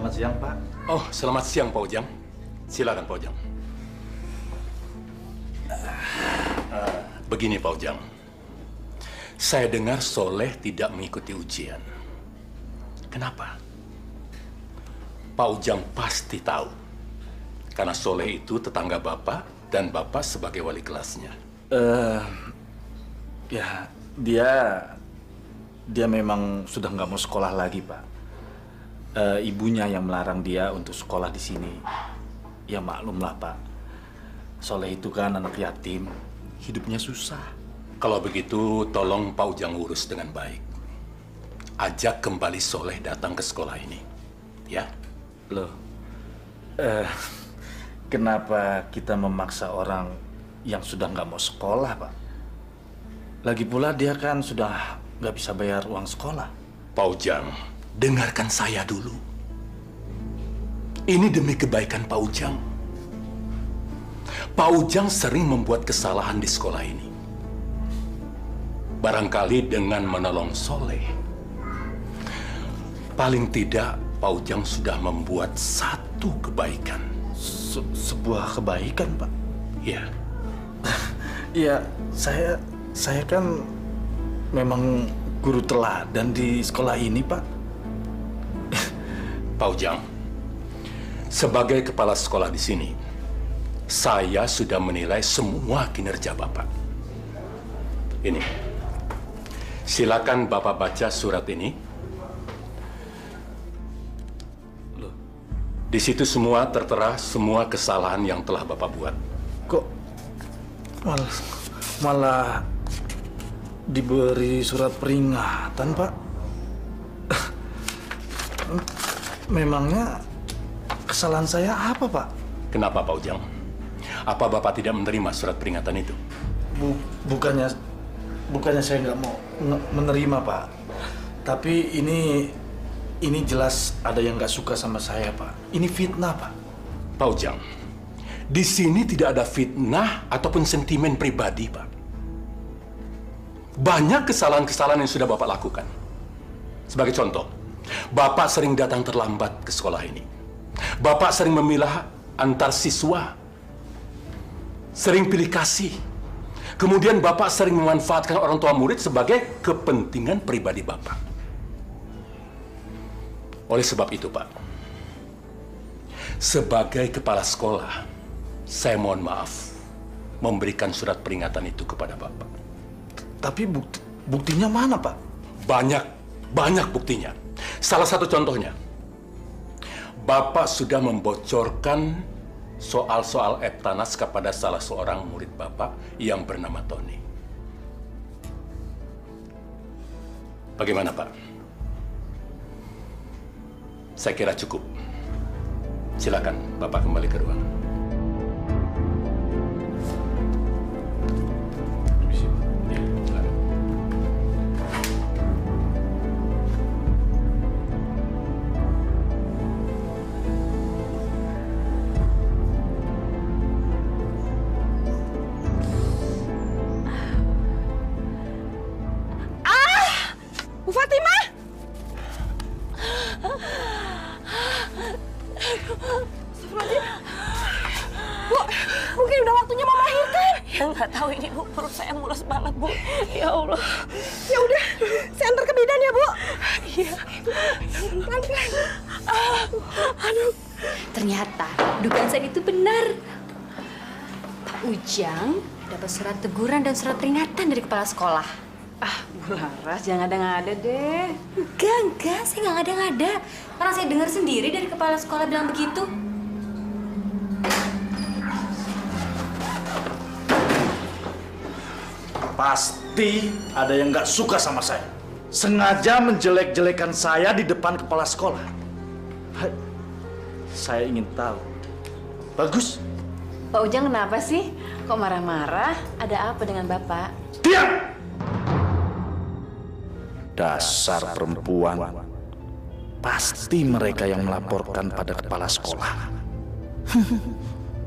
Selamat siang, Pak. Oh, selamat siang, Pak Ujang. Silakan, Pak Ujang. Begini, Pak Ujang. Saya dengar Soleh tidak mengikuti ujian. Kenapa? Pak Ujang pasti tahu. Karena Soleh itu tetangga Bapak dan Bapak sebagai wali kelasnya. Ya, dia memang sudah nggak mau sekolah lagi, Pak. Ibunya yang melarang dia untuk sekolah di sini. Ya maklumlah, Pak. Soleh itu kan anak yatim, hidupnya susah. Kalau begitu, tolong Pak Ujang urus dengan baik. Ajak kembali Soleh datang ke sekolah ini, ya? Loh, kenapa kita memaksa orang yang sudah nggak mau sekolah, Pak? Lagi pula dia kan sudah nggak bisa bayar uang sekolah. Pak Ujang, dengarkan saya dulu. Ini demi kebaikan Pak Ujang. Pak Ujang sering membuat kesalahan di sekolah ini. Barangkali dengan menolong Soleh, paling tidak Pak Ujang sudah membuat satu kebaikan. Sebuah kebaikan, Pak? Iya. Iya, saya kan memang guru teladan di sekolah ini, Pak. Pak Ujang, sebagai kepala sekolah di sini, saya sudah menilai semua kinerja Bapak. Ini, silakan Bapak baca surat ini. Loh, di situ semua tertera semua kesalahan yang telah Bapak buat. Kok malah diberi surat peringatan, Pak? Memangnya kesalahan saya apa, Pak? Kenapa, Pak Ujang? Apa Bapak tidak menerima surat peringatan itu? Bukannya saya nggak mau menerima, Pak. Tapi ini jelas ada yang nggak suka sama saya, Pak. Ini fitnah, Pak. Pak Ujang, di sini tidak ada fitnah ataupun sentimen pribadi, Pak. Banyak kesalahan-kesalahan yang sudah Bapak lakukan. Sebagai contoh, Bapak sering datang terlambat ke sekolah ini. Bapak sering memilah antar siswa. Sering pilih kasih. Kemudian Bapak sering memanfaatkan orang tua murid sebagai kepentingan pribadi Bapak. Oleh sebab itu, Pak, sebagai kepala sekolah, saya mohon maaf memberikan surat peringatan itu kepada Bapak. Tapi buktinya mana, Pak? Banyak buktinya. Salah satu contohnya, Bapak sudah membocorkan soal-soal Eptanas kepada salah seorang murid Bapak yang bernama Tony. Bagaimana, Pak? Saya kira cukup. Silakan Bapak kembali ke ruangan. Bu Fatimah! Bu, mungkin udah waktunya Mama melahirkan. Ya nggak tahu ini, Bu. Perut saya mulus banget, Bu. Ya Allah. Ya udah, saya antar ke bidan ya, Bu. Iya. Pelan-pelan. Aduh. Ternyata dugaan saya itu benar. Pak Ujang dapat surat teguran dan surat peringatan dari kepala sekolah. Bu Laras, jangan ada-ngada deh. Enggak, saya nggak ngada-ngada. Karena saya dengar sendiri dari kepala sekolah bilang begitu. Pasti ada yang nggak suka sama saya. Sengaja menjelek-jelekan saya di depan kepala sekolah. Hai, saya ingin tahu. Bagus. Pak Ujang kenapa sih? Kok marah-marah? Ada apa dengan Bapak? Diam! Dasar perempuan. Pasti mereka yang melaporkan pada kepala sekolah.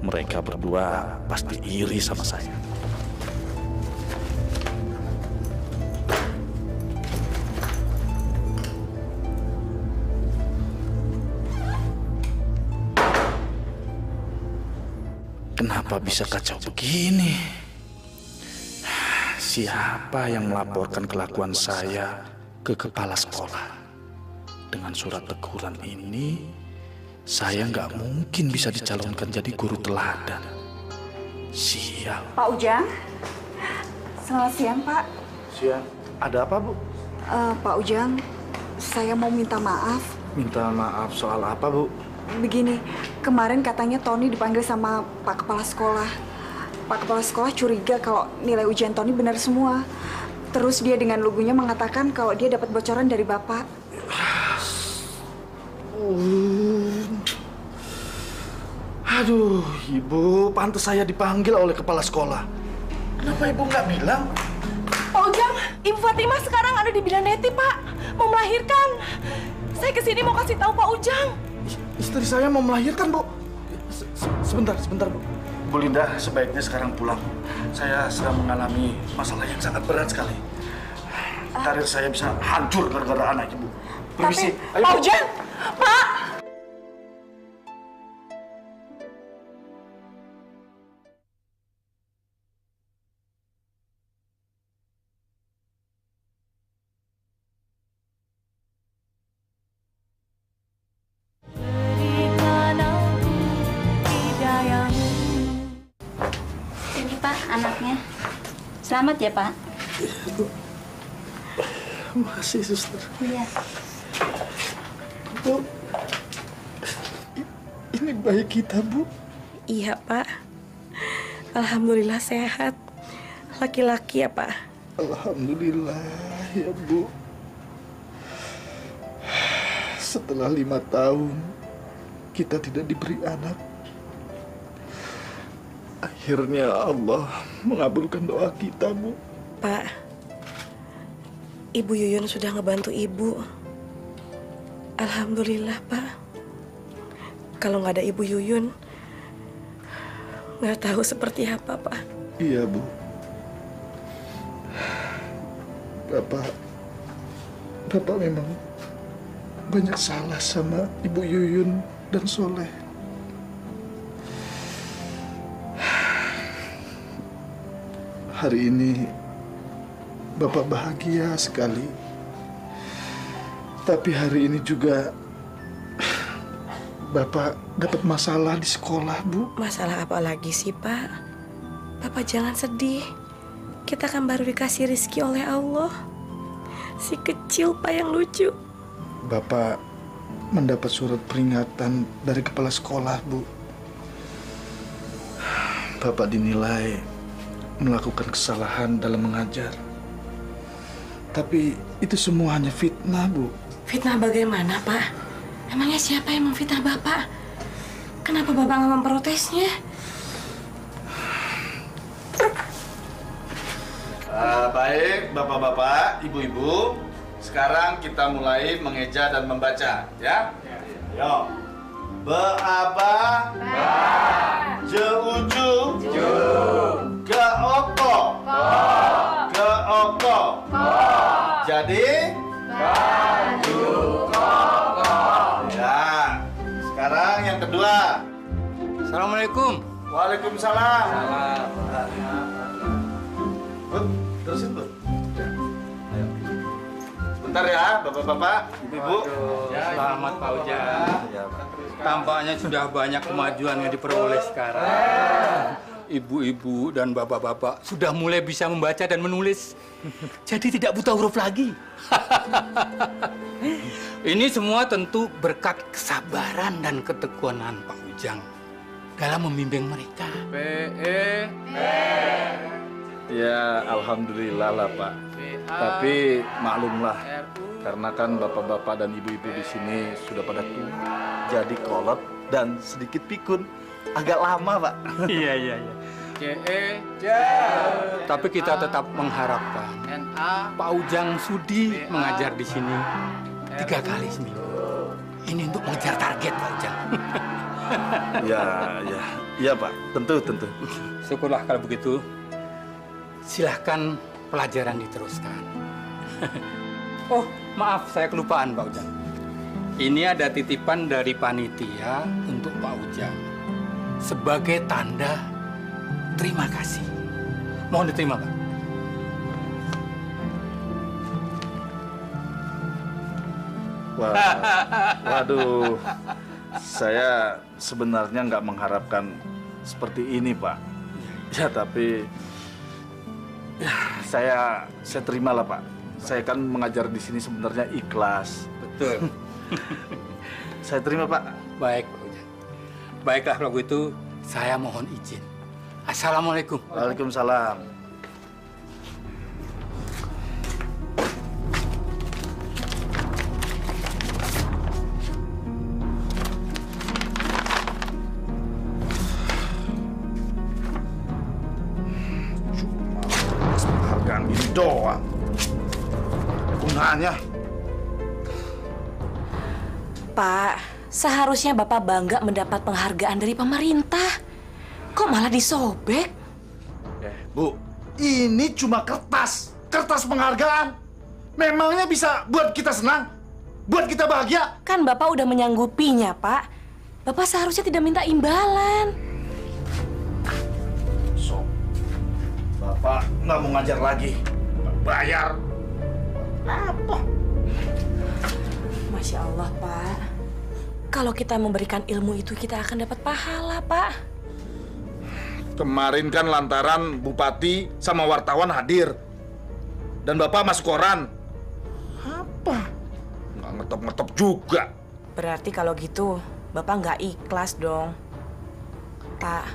Mereka berdua pasti iri sama saya. Kenapa bisa kacau begini? Siapa yang melaporkan kelakuan saya ke kepala sekolah? Dengan surat teguran ini, saya nggak mungkin bisa dicalonkan jadi guru teladan. Sial. Pak Ujang, selamat siang Pak. Siang. Ada apa, Bu? Pak Ujang, saya mau minta maaf. Minta maaf soal apa, Bu? Begini, kemarin katanya Tony dipanggil sama Pak Kepala Sekolah. Pak Kepala Sekolah curiga kalau nilai ujian Tony benar semua. Terus dia dengan lugunya mengatakan kalau dia dapat bocoran dari Bapak. Aduh, Ibu, pantas saya dipanggil oleh kepala sekolah. Kenapa Ibu nggak bilang? Pak Ujang, Ibu Fatimah sekarang ada di bidan Neti, Pak. Mau melahirkan. Saya kesini mau kasih tahu Pak Ujang. Istri saya mau melahirkan, Bu. Sebentar, Bu. Bu Linda, sebaiknya sekarang pulang. Saya sedang mengalami masalah yang sangat berat sekali. Karir saya bisa hancur gara-gara anak Ibu. Permisi. Ayo, Pak Bu. Ujang, Pak. Ini Pak, anaknya. Selamat ya Pak. Makasih, Suster. Iya. Bu, ini bayi kita, Bu. Iya, Pak. Alhamdulillah sehat. Laki-laki ya, Pak? Alhamdulillah ya, Bu. Setelah 5 tahun, kita tidak diberi anak. Akhirnya Allah mengabulkan doa kita, Bu. Pak, Ibu Yuyun sudah ngebantu Ibu. Alhamdulillah, Pak. Kalau nggak ada Ibu Yuyun, nggak tahu seperti apa, Pak. Iya, Bu. Bapak memang banyak salah sama Ibu Yuyun dan Soleh. Hari ini Bapak bahagia sekali. Tapi hari ini juga Bapak dapat masalah di sekolah, Bu. Masalah apa lagi sih, Pak? Bapak jangan sedih. Kita kan baru dikasih rezeki oleh Allah. Si kecil, Pak, yang lucu. Bapak mendapat surat peringatan dari kepala sekolah, Bu. Bapak dinilai melakukan kesalahan dalam mengajar. Tapi itu semua hanya fitnah, Bu. Fitnah bagaimana, Pak? Emangnya siapa yang memfitnah Bapak? Kenapa Bapak nggak memprotesnya? Baik, Bapak-bapak, Ibu-ibu. Sekarang kita mulai mengeja dan membaca, ya? Yo. Be-aba. Ba. Je-uju. Ju. Ge-oko. Ko. Ge-oko. Ko. Jadi? Baju koko. Ya. Sekarang yang kedua. Assalamualaikum. Waalaikumsalam. Salam. Bud, terusin, Bud. Ayo. Sebentar ya, Bapak-bapak, Ibu-ibu. Selamat Pak Ujang. Tampaknya sudah banyak kemajuan yang diperoleh sekarang. Ibu-ibu dan bapak-bapak sudah mulai bisa membaca dan menulis. Jadi tidak buta huruf lagi. Ini semua tentu berkat kesabaran dan ketekunan Pak Ujang dalam membimbing mereka. Ya, alhamdulillah lah, Pak. Tapi maklumlah, karena kan bapak-bapak dan ibu-ibu di sini sudah pada tua, jadi kolot dan sedikit pikun. Agak lama, Pak. Iya. Tapi kita tetap mengharapkan Pak Ujang sudi mengajar di sini 3 kali seminggu. Ini untuk mengejar target, Pak Ujang. Ya, Pak. Tentu. Syukurlah kalau begitu. Silahkan pelajaran diteruskan. Oh, maaf, saya kelupaan, Pak Ujang. Ini ada titipan dari panitia untuk Pak Ujang. sebagai tanda terima kasih. Mohon diterima, Pak. Waduh, saya sebenarnya nggak mengharapkan seperti ini, Pak. Ya, tapi ya, saya terimalah, Pak. Saya kan mengajar di sini sebenarnya ikhlas. Betul. Saya terima, Pak. Baik, Pak Ujang. Baiklah kalau begitu, saya mohon izin. Assalamualaikum. Waalaikumsalam. Penghargaan ini doang. Gunanya. Pak, seharusnya Bapak bangga mendapat penghargaan dari pemerintah. Kok malah disobek? Bu, ini cuma kertas. Kertas penghargaan. Memangnya bisa buat kita senang? Buat kita bahagia? Kan Bapak udah menyanggupinya, Pak. Bapak seharusnya tidak minta imbalan. So, Bapak nggak mau ngajar lagi. Nggak bayar. Apa? Masya Allah, Pak. Kalau kita memberikan ilmu itu, kita akan dapat pahala, Pak. Kemarin kan lantaran Bupati sama wartawan hadir. Dan Bapak masuk koran. Apa? Nggak ngetop-ngetop juga. Berarti kalau gitu, Bapak nggak ikhlas dong. Pak,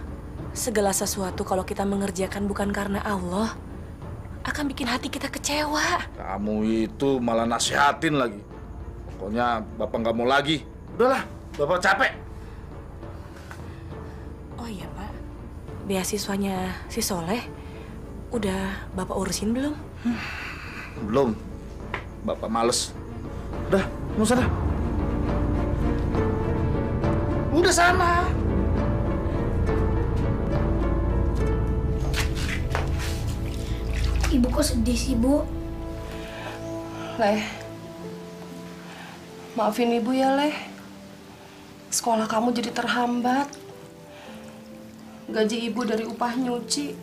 segala sesuatu kalau kita mengerjakan bukan karena Allah, akan bikin hati kita kecewa. Kamu itu malah nasihatin lagi. Pokoknya Bapak nggak mau lagi. Udahlah, Bapak capek. Oh iya, Pak. Beasiswanya si Soleh, udah Bapak urusin belum? Belum. Bapak males. Udah, nggak usah dah. Udah sana. Ibu kok sedih sih, Bu? Leh, maafin Ibu ya, Leh. Sekolah kamu jadi terhambat. Gaji Ibu dari upah nyuci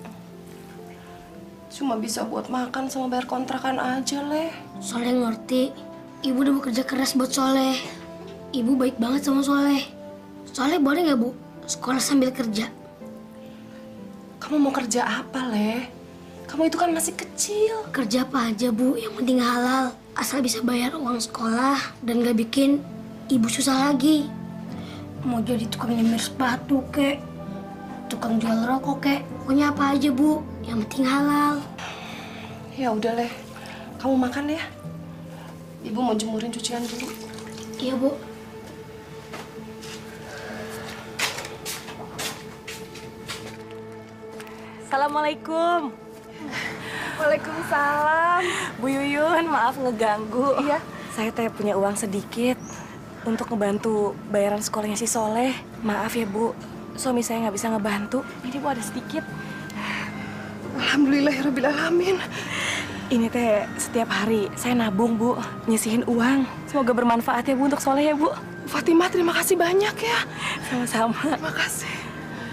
cuma bisa buat makan sama bayar kontrakan aja, Leh. Soleh ngerti. Ibu udah bekerja keras buat Soleh. Ibu baik banget sama Soleh. Soleh boleh nggak, Bu, sekolah sambil kerja? Kamu mau kerja apa, Leh? Kamu itu kan masih kecil. Kerja apa aja, Bu, yang penting halal. Asal bisa bayar uang sekolah dan gak bikin ibu susah lagi. Mau jadi tukang nyemir sepatu, kek. Tukang jual rokok, kek. Pokoknya apa aja, Bu, yang penting halal. Ya udah, Leh. Kamu makan ya. Ibu mau jemurin cucian dulu. Iya, Bu. Assalamualaikum. Waalaikumsalam. Bu Yuyun, maaf ngeganggu. Iya. Saya teh punya uang sedikit untuk ngebantu bayaran sekolahnya si Soleh. Maaf ya, Bu. Suami saya nggak bisa ngebantu. Ini Bu ada sedikit. Alhamdulillahirrahmanirrahim. Ini teh setiap hari saya nabung, Bu. Nyisihin uang. Semoga bermanfaat ya, Bu, untuk Soleh ya, Bu. Fatimah, terima kasih banyak ya. Sama-sama. Terima kasih.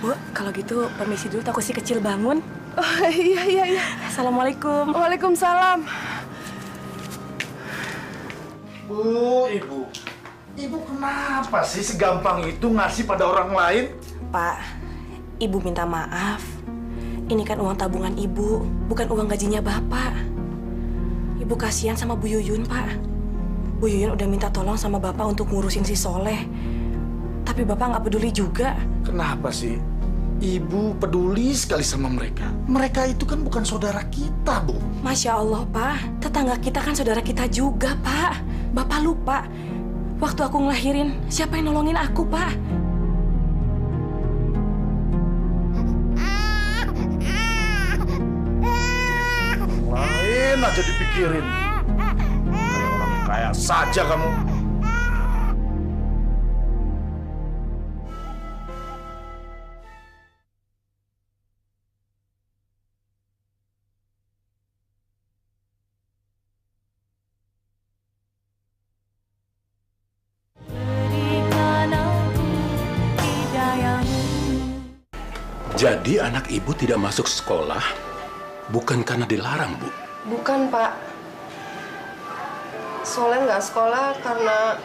Bu, kalau gitu permisi dulu, takut si kecil bangun. Oh, iya. Assalamualaikum. Waalaikumsalam. Bu, Ibu. Ibu kenapa sih segampang itu ngasih pada orang lain? Pak, Ibu minta maaf. Ini kan uang tabungan Ibu, bukan uang gajinya Bapak. Ibu kasihan sama Bu Yuyun, Pak. Bu Yuyun udah minta tolong sama Bapak untuk ngurusin si Soleh. Tapi Bapak nggak peduli juga. Kenapa sih? Ibu peduli sekali sama mereka. Mereka itu kan bukan saudara kita, Bu. Masya Allah, Pak. Tetangga kita kan saudara kita juga, Pak. Bapak lupa. Waktu aku ngelahirin, siapa yang nolongin aku, Pak? Lain aja dipikirin. Kayak orang kaya saja kamu. Berikan aku hidayahmu Jadi anak ibu tidak masuk sekolah bukan karena dilarang, Bu? Bukan, Pak. Soleh nggak sekolah karena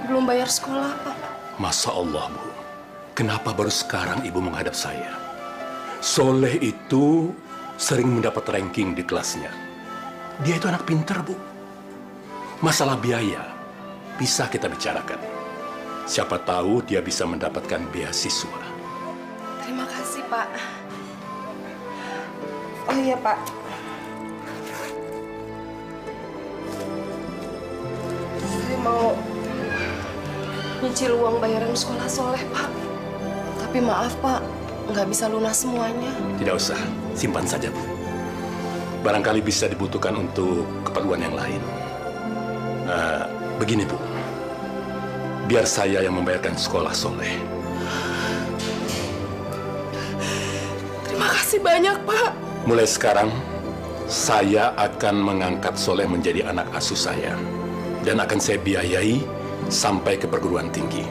belum bayar sekolah, Pak. Masya Allah, Bu. Kenapa baru sekarang ibu menghadap saya? Soleh itu sering mendapat ranking di kelasnya. Dia itu anak pinter, Bu. Masalah biaya bisa kita bicarakan. Siapa tahu dia bisa mendapatkan beasiswa. Terima kasih, Pak. Oh iya, Pak. Saya mau nyicil uang bayaran sekolah Soleh, Pak. Tapi maaf, Pak, nggak bisa lunas semuanya. Tidak usah, simpan saja, Bu. Barangkali bisa dibutuhkan untuk keperluan yang lain. Begini, Bu. Biar saya yang membayarkan sekolah Soleh. Terima kasih banyak, Pak. Mulai sekarang, saya akan mengangkat Soleh menjadi anak asuh saya. Dan akan saya biayai sampai ke perguruan tinggi.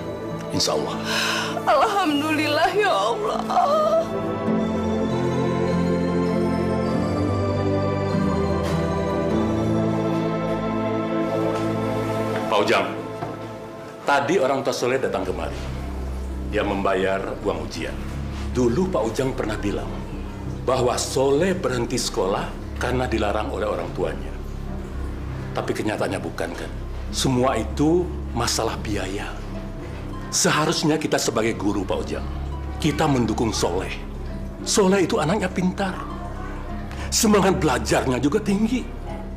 Insya Allah. Alhamdulillah, ya Allah. Pak Ujang, tadi orang tua Soleh datang kemari. Dia membayar uang ujian. Dulu Pak Ujang pernah bilang bahwa Soleh berhenti sekolah karena dilarang oleh orang tuanya. Tapi kenyataannya bukan, kan? Semua itu masalah biaya. Seharusnya kita sebagai guru, Pak Ujang, kita mendukung Soleh. Soleh itu anaknya pintar. Semangat belajarnya juga tinggi.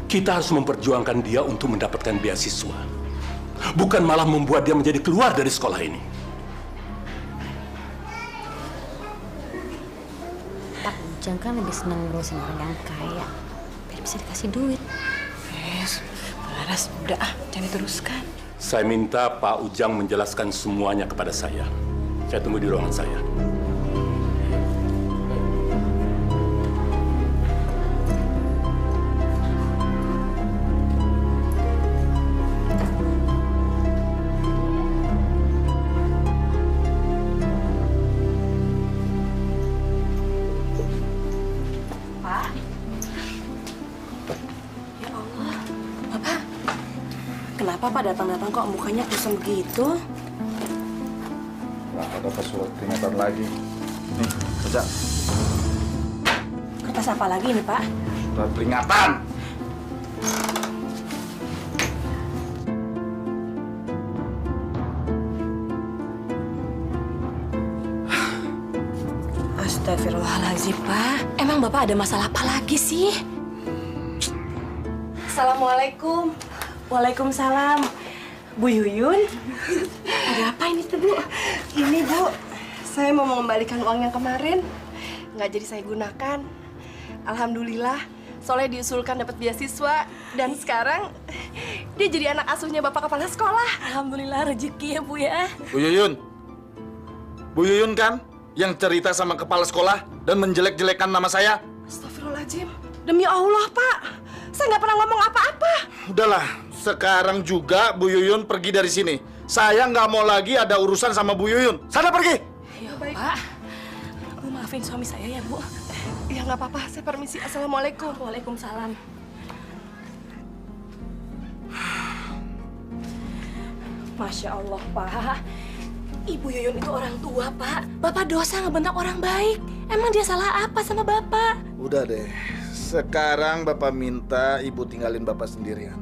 Kita harus memperjuangkan dia untuk mendapatkan beasiswa. Bukan malah membuat dia menjadi keluar dari sekolah ini. Pak Ujang kan lebih senang ngurusin orang yang kaya. Biar bisa dikasih duit. Laras, udah jangan diteruskan. Saya minta Pak Ujang menjelaskan semuanya kepada saya. Saya tunggu di ruangan saya. Kenapa Pak datang-datang kok mukanya kusam begitu? Nah, dapat surat peringatan lagi. Nih, baca. Kertas apa lagi nih, Pak? Surat peringatan. Astagfirullahaladzim, Pak. Emang Bapak ada masalah apa lagi sih? Assalamualaikum. Waalaikumsalam. Bu Yuyun. Ada apa ini tuh, Bu? Ini, Bu. Saya mau mengembalikan uang yang kemarin. Nggak jadi saya gunakan. Alhamdulillah, Soleh diusulkan dapat beasiswa. Dan sekarang, dia jadi anak asuhnya Bapak Kepala Sekolah. Alhamdulillah, rezeki ya, Bu ya. Bu Yuyun. Bu Yuyun kan yang cerita sama kepala sekolah dan menjelek-jelekan nama saya? Astagfirullahaladzim. Demi Allah, Pak. Saya nggak pernah ngomong apa-apa. Udahlah, sekarang juga Bu Yuyun pergi dari sini. Saya nggak mau lagi ada urusan sama Bu Yuyun. Sana pergi. Ya, Pak. Bu, maafin suami saya ya, Bu. Ya, nggak apa-apa. Saya permisi. Assalamualaikum. Waalaikumsalam. Masya Allah, Pak. Ibu Yuyun itu orang tua, Pak. Bapak dosa ngebentak orang baik. Emang dia salah apa sama Bapak? Udah deh. Sekarang Bapak minta Ibu tinggalin Bapak sendirian.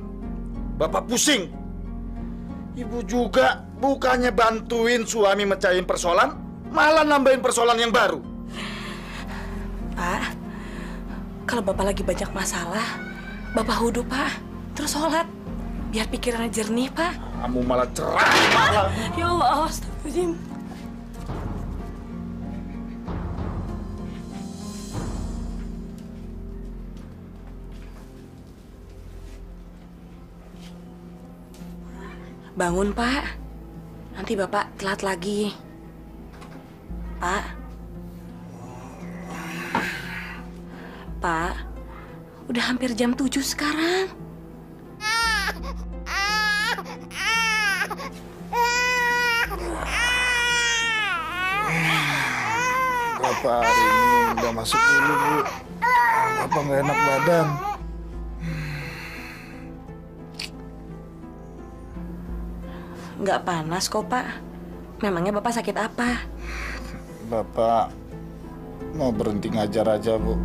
Bapak pusing. Ibu juga bukannya bantuin suami mecahin persoalan, malah nambahin persoalan yang baru. Pak, kalau Bapak lagi banyak masalah, Bapak wudhu, Pak. Terus sholat. Biar pikirannya jernih, Pak. Kamu malah cerai. Ya Allah, astagfirullahaladzim. Bangun, Pak. Nanti Bapak telat lagi. Pak. Pak, udah hampir jam 7 sekarang. Bapak hari ini udah masuk dulu, Bu. Bapak nggak enak badan. Nggak panas kok, Pak. Memangnya Bapak sakit apa? Bapak mau berhenti ngajar aja, Bu.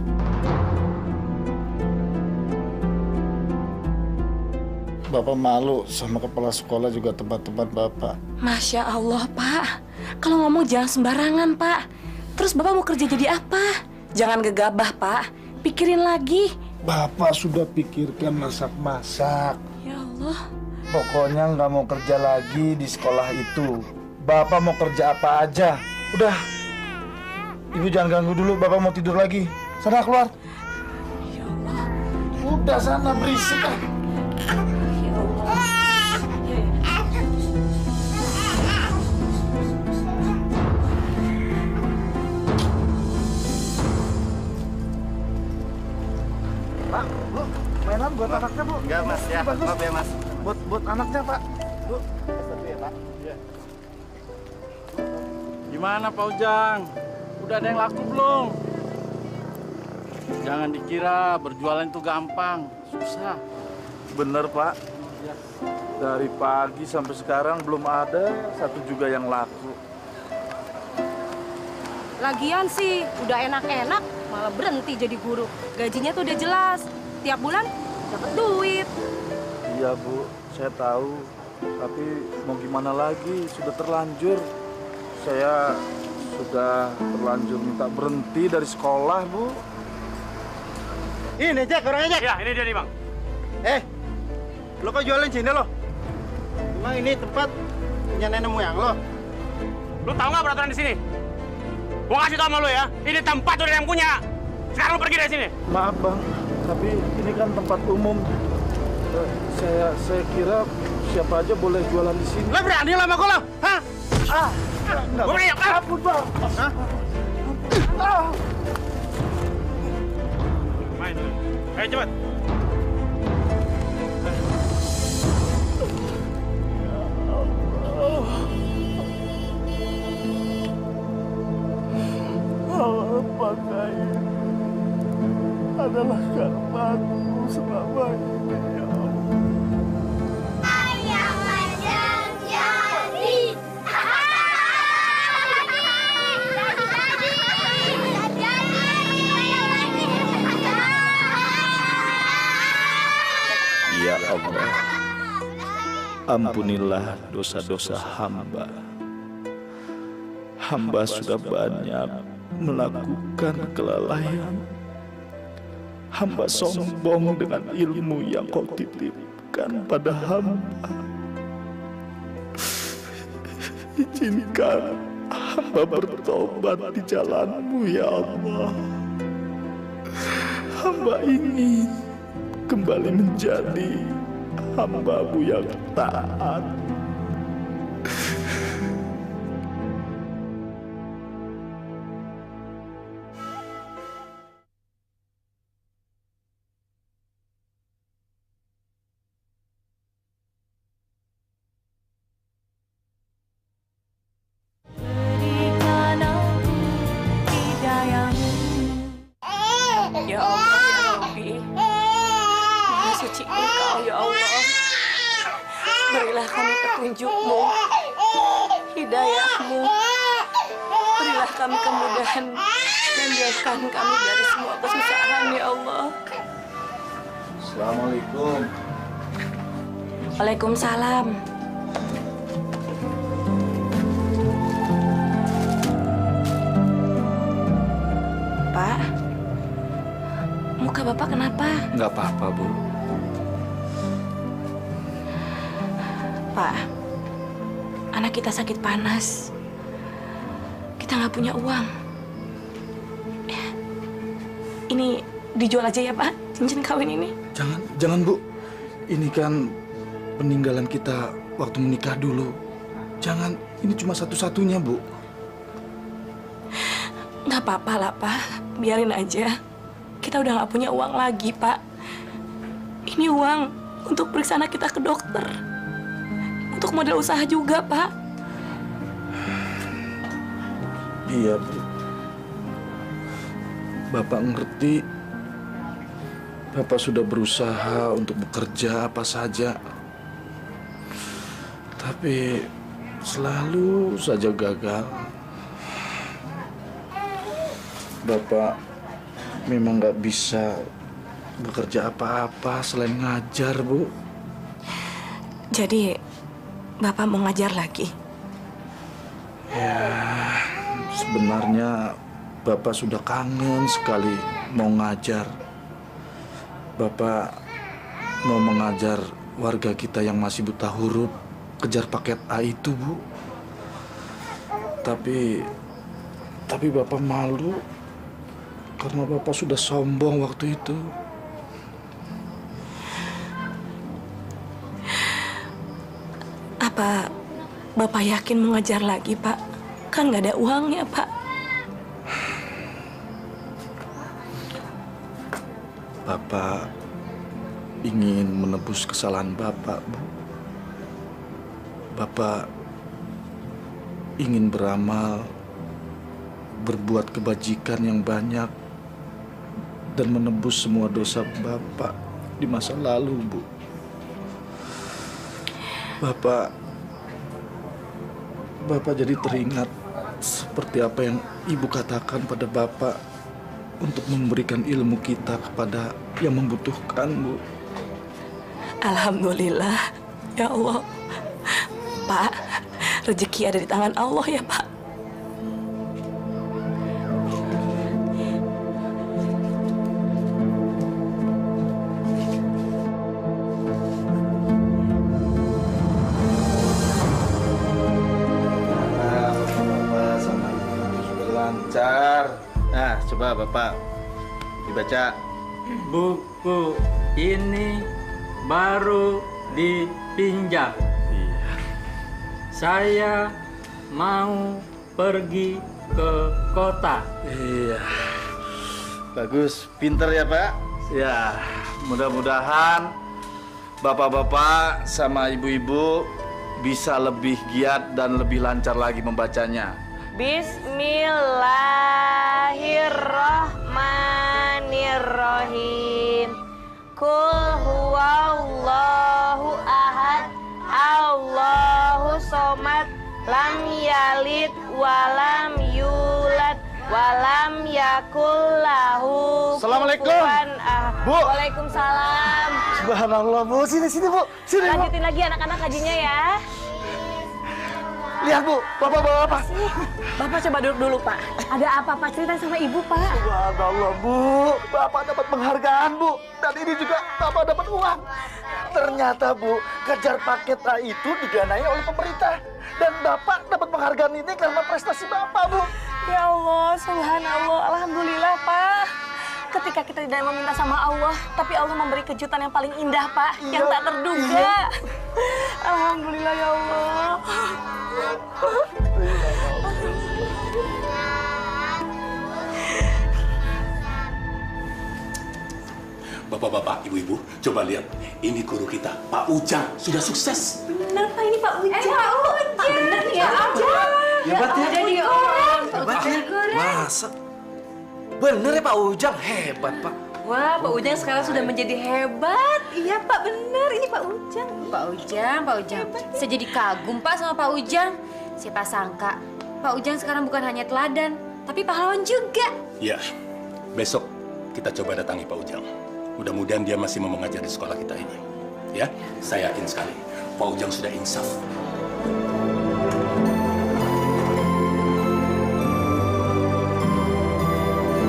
Bapak malu sama kepala sekolah juga teman-teman Bapak. Masya Allah, Pak. Kalau ngomong jangan sembarangan, Pak. Terus Bapak mau kerja jadi apa? Jangan gegabah, Pak. Pikirin lagi. Bapak sudah pikirkan masak-masak. Ya Allah. Pokoknya nggak mau kerja lagi di sekolah itu. Bapak mau kerja apa aja. Udah. Ibu jangan ganggu dulu, Bapak mau tidur lagi. Sana keluar. Ya Allah. Udah sana berisik. Ya Allah. Pak, Bu, mainan buat anaknya, Bu. Enggak, Mas, ya. Bagus. Maaf ya, Mas. Buat anaknya, Pak. Bu. Satu ya, Pak. Gimana Pak Ujang? Udah ada yang laku belum? Jangan dikira berjualan itu gampang, susah. Bener, Pak. Dari pagi sampai sekarang belum ada satu juga yang laku. Lagian sih udah enak-enak malah berhenti jadi guru. Gajinya tuh udah jelas. Tiap bulan dapat duit. Iya, Bu. Saya tahu. Tapi mau gimana lagi? Sudah terlanjur. Saya sudah terlanjur minta berhenti dari sekolah, Bu. Ini Jack, orangnya Jack. Ya, ini dia nih Bang. Lo kok jualan sini lo? Emang ini tempat punya nenek moyang lo? Lu tahu nggak peraturan di sini? Gua kasih tau sama lu ya, ini tempat udah yang punya. Sekarang lu pergi dari sini. Maaf, Bang. Tapi ini kan tempat umum. Saya kira siapa aja boleh jualan di sini. Lo berani lo sama gue lo? Hah? Enggak. Gue berani. Ampun, Bang. Hah? Main. Ayo cepet. Apakah ini adalah karmaku selama ini, ya Allah? Ayam Ujang jadi. Ya Allah, ampunilah dosa-dosa hamba. Hamba sudah banyak melakukan kelalaian. Hamba sombong dengan ilmu yang Kau titipkan pada hamba. Izinkan hamba bertobat di jalan-Mu, ya Allah. Hamba ingin kembali menjadi hamba-Mu yang taat. Ya Allah, ya Rabbi. Maha suci Engkau, ya Allah. Berilah kami petunjuk-Mu, hidayah-Mu. Berilah kami kemudahan dan jauhkan kami dari semua kesusahan, ya Allah. Assalamualaikum. Waalaikumsalam. Pak, muka Bapak kenapa? Nggak apa-apa, Bu. Pak, anak kita sakit panas. Kita nggak punya uang. Ini dijual aja ya, Pak, cincin kawin ini. Jangan, Bu. Ini kan peninggalan kita waktu menikah dulu. Jangan, ini cuma satu-satunya, Bu. Nggak apa-apa lah, Pak. Biarin aja. Kita udah nggak punya uang lagi, Pak. Ini uang untuk periksa anak kita ke dokter. Untuk modal usaha juga, Pak. Iya, Bu. Bapak ngerti. Bapak sudah berusaha untuk bekerja apa saja. Tapi selalu saja gagal. Bapak memang nggak bisa bekerja apa-apa selain ngajar, Bu. Jadi, Bapak mau ngajar lagi? Ya, sebenarnya Bapak sudah kangen sekali mau ngajar. Bapak mau mengajar warga kita yang masih buta huruf kejar paket A itu, Bu. Tapi Bapak malu karena Bapak sudah sombong waktu itu. Apa Bapak yakin mau ngajar lagi, Pak? Kan nggak ada uangnya, Pak. Bapak ingin menebus kesalahan Bapak, Bu. Bapak ingin beramal, berbuat kebajikan yang banyak, dan menebus semua dosa Bapak di masa lalu, Bu. Bapak jadi teringat seperti apa yang Ibu katakan pada Bapak untuk memberikan ilmu kita kepada yang membutuhkan, Bu. Alhamdulillah, ya Allah. Pak, rezeki ada di tangan Allah ya, Pak. Bapak sama Ibu sudah lancar. Nah, coba Bapak dibaca. Buku ini baru dipinjam. Iya. Saya mau pergi ke kota. Iya. Bagus, pinter ya, Pak. Ya, mudah-mudahan bapak-bapak sama ibu-ibu bisa lebih giat dan lebih lancar lagi membacanya. Bismillahirrahmanirrahim. Kul huwallahu ahad, Allahu somad, lam yalid walam yulad walam yakul lahu Assalamualaikum. kufuwan ahad. Bu. Waalaikumsalam. Subhanallah, Bu. Sini, Bu. Sini, Bu. Lanjutin lagi anak-anak kajinya ya. Lihat, Bu. Bapak bawa apa? Bapak coba duduk dulu, Pak. Ada apa, Pak? Ceritain sama Ibu, Pak. Subhanallah, Bu. Bapak dapat penghargaan, Bu. Dan ini juga Bapak dapat uang. Ternyata, Bu, kejar paket A itu didanai oleh pemerintah. Dan Bapak dapat penghargaan ini karena prestasi Bapak, Bu. Ya Allah, subhanallah, alhamdulillah, Pak. Ketika kita tidak meminta sama Allah, tapi Allah memberi kejutan yang paling indah, Pak, yang tak terduga. Alhamdulillah ya Allah. Bapak-bapak, ibu-ibu, coba lihat. Ini guru kita, Pak Ujang, sudah sukses. Benar, Pak, ini Pak Ujang. Pak Ujang. Benar nih ya, Ujang. Hebat ya. Jadi orang. Hebat ya. Masa? Bener ya Pak Ujang, hebat Pak. Wah, Pak Ujang sekarang sudah menjadi hebat. Iya, Pak, benar. Ini Pak Ujang. Pak Ujang. Saya jadi kagum, Pak, sama Pak Ujang. Siapa sangka, Pak Ujang sekarang bukan hanya teladan, tapi pahlawan juga. Ya, besok kita coba datangi Pak Ujang. Mudah-mudahan dia masih mau mengajar di sekolah kita ini. Ya, saya yakin sekali Pak Ujang sudah insaf.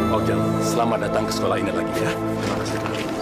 Pak Ujang, selamat datang ke sekolah ini lagi ya. Terima kasih.